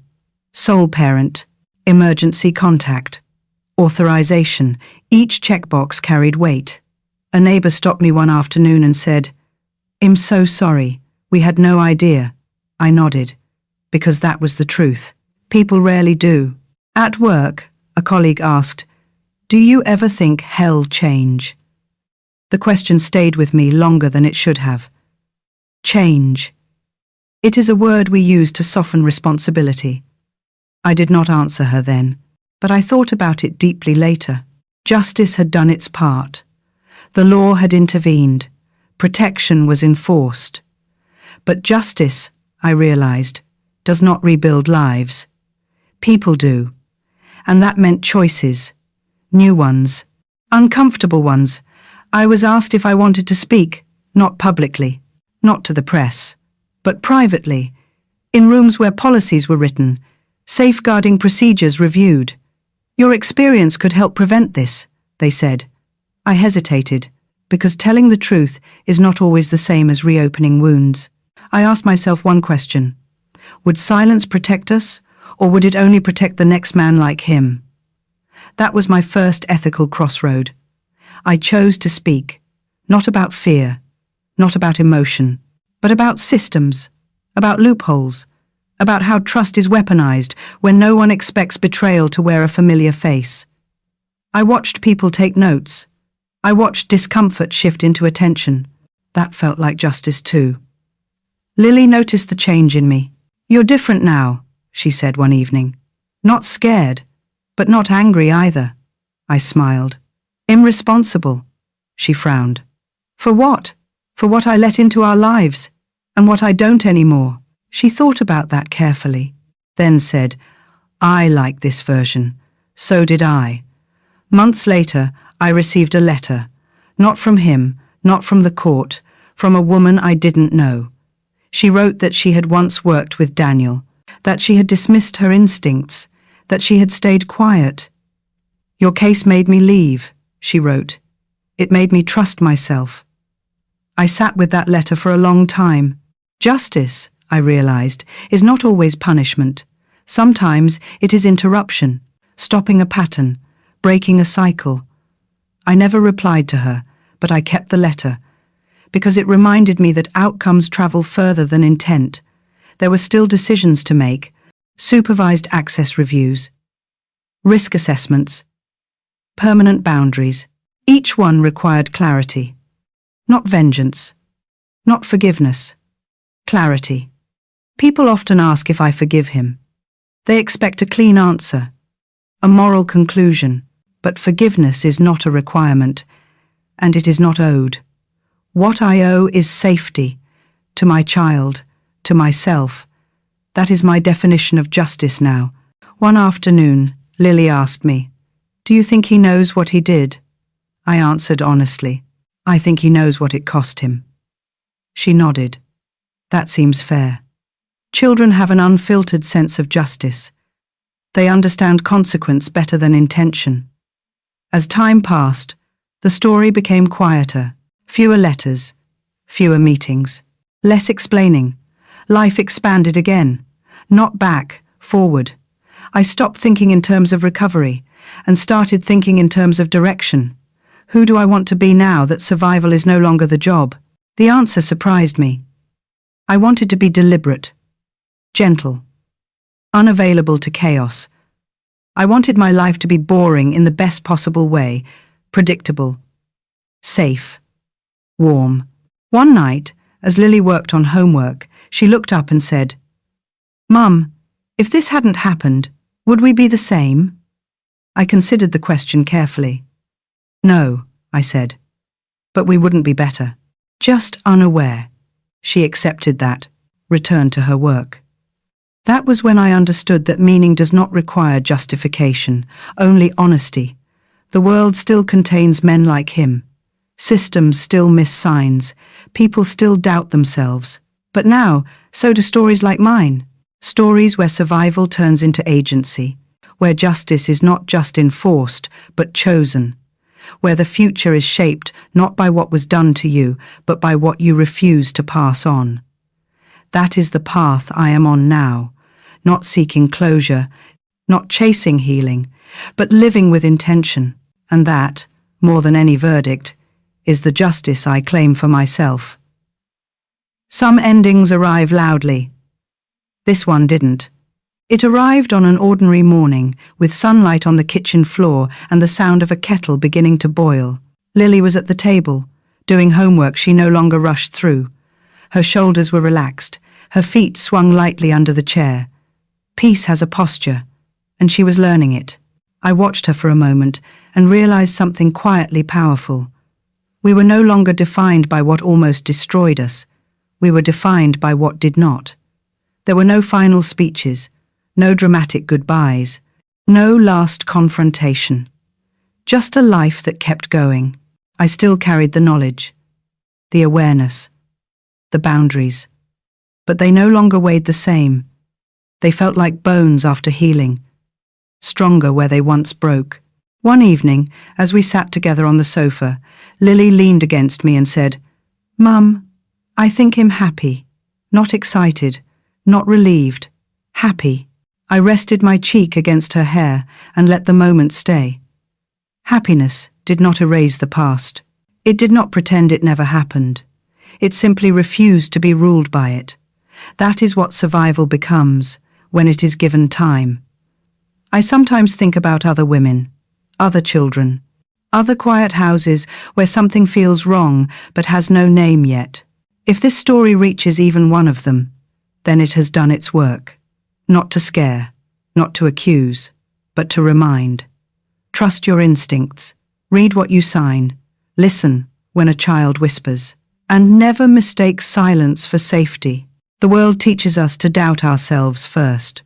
Sole parent, emergency contact, authorization. Each checkbox carried weight. A neighbor stopped me one afternoon and said, "I'm so sorry. We had no idea." I nodded, because that was the truth. People rarely do. At work, a colleague asked, "Do you ever think hell change?" The question stayed with me longer than it should have. Change. It is a word we use to soften responsibility. I did not answer her then, but I thought about it deeply later. Justice had done its part. The law had intervened. Protection was enforced. But justice, I realized, does not rebuild lives. People do. And that meant choices. New ones. Uncomfortable ones. I was asked if I wanted to speak, not publicly, not to the press, but privately, in rooms where policies were written, safeguarding procedures reviewed. "Your experience could help prevent this," they said. I hesitated, because telling the truth is not always the same as reopening wounds. I asked myself one question. Would silence protect us, or would it only protect the next man like him? That was my first ethical crossroad. I chose to speak, not about fear, not about emotion, but about systems, about loopholes, about how trust is weaponized when no one expects betrayal to wear a familiar face. I watched people take notes. I watched discomfort shift into attention. That felt like justice too. Lily noticed the change in me. "You're different now," she said one evening. "Not scared, but not angry either." I smiled. "Irresponsible," she frowned. "For what? For what I let into our lives, and what I don't anymore." She thought about that carefully, then said, "I like this version. So did I." Months later, I received a letter, Not from him, not from the court, from a woman I didn't know. She wrote that she had once worked with Daniel, that she had dismissed her instincts, that she had stayed quiet. "Your case made me leave," she wrote. "It made me trust myself." I sat with that letter for a long time. Justice, I realized, is not always punishment. Sometimes it is interruption, stopping a pattern, breaking a cycle. I never replied to her, but I kept the letter, because it reminded me that outcomes travel further than intent. There were still decisions to make, supervised access reviews, risk assessments, permanent boundaries. Each one required clarity. Not vengeance, not forgiveness, clarity. People often ask if I forgive him. They expect a clean answer, a moral conclusion, but forgiveness is not a requirement, and it is not owed. What I owe is safety, to my child, to myself. That is my definition of justice now. One afternoon, Lily asked me, "Do you think he knows what he did?" I answered honestly, "I think he knows what it cost him." She nodded. That seems fair. Children have an unfiltered sense of justice. They understand consequence better than intention. As time passed, the story became quieter, fewer letters, fewer meetings, less explaining. Life expanded again, not back, forward. I stopped thinking in terms of recovery and started thinking in terms of direction. Who do I want to be now that survival is no longer the job? The answer surprised me. I wanted to be deliberate, gentle, unavailable to chaos. I wanted my life to be boring in the best possible way, predictable, safe, warm. One night, as Lily worked on homework, she looked up and said, "Mum, if this hadn't happened, would we be the same?" I considered the question carefully. "No," I said, "but we wouldn't be better. Just unaware." She accepted that, returned to her work. That was when I understood that meaning does not require justification, only honesty. The world still contains men like him. Systems still miss signs. People still doubt themselves. But now, so do stories like mine. Stories where survival turns into agency, where justice is not just enforced, but chosen, where the future is shaped not by what was done to you, but by what you refuse to pass on. That is the path I am on now, not seeking closure, not chasing healing, but living with intention, and that, more than any verdict, is the justice I claim for myself. Some endings arrive loudly. This one didn't. It arrived on an ordinary morning, with sunlight on the kitchen floor and the sound of a kettle beginning to boil. Lily was at the table, doing homework she no longer rushed through. Her shoulders were relaxed, her feet swung lightly under the chair. Peace has a posture, and she was learning it. I watched her for a moment and realized something quietly powerful. We were no longer defined by what almost destroyed us. We were defined by what did not. There were no final speeches, no dramatic goodbyes, no last confrontation. Just a life that kept going. I still carried the knowledge, the awareness, the boundaries. But they no longer weighed the same. They felt like bones after healing, stronger where they once broke. One evening, as we sat together on the sofa, Lily leaned against me and said, "Mum, I think him happy, not excited, not relieved, happy." I rested my cheek against her hair and let the moment stay. Happiness did not erase the past. It did not pretend it never happened. It simply refused to be ruled by it. That is what survival becomes when it is given time. I sometimes think about other women, other children, other quiet houses where something feels wrong but has no name yet. If this story reaches even one of them, then it has done its work. Not to scare, not to accuse, but to remind. Trust your instincts. Read what you sign. Listen when a child whispers. And never mistake silence for safety. The world teaches us to doubt ourselves first.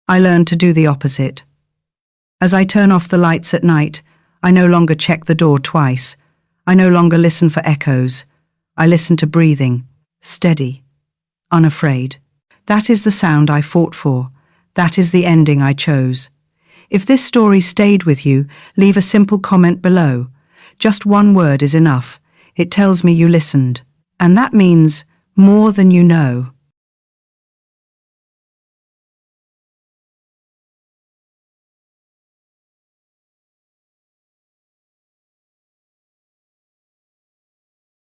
I learned to do the opposite. As I turn off the lights at night, I no longer check the door twice. I no longer listen for echoes. I listen to breathing, steady, unafraid. That is the sound I fought for. That is the ending I chose. If this story stayed with you, leave a simple comment below. Just one word is enough. It tells me you listened. And that means more than you know.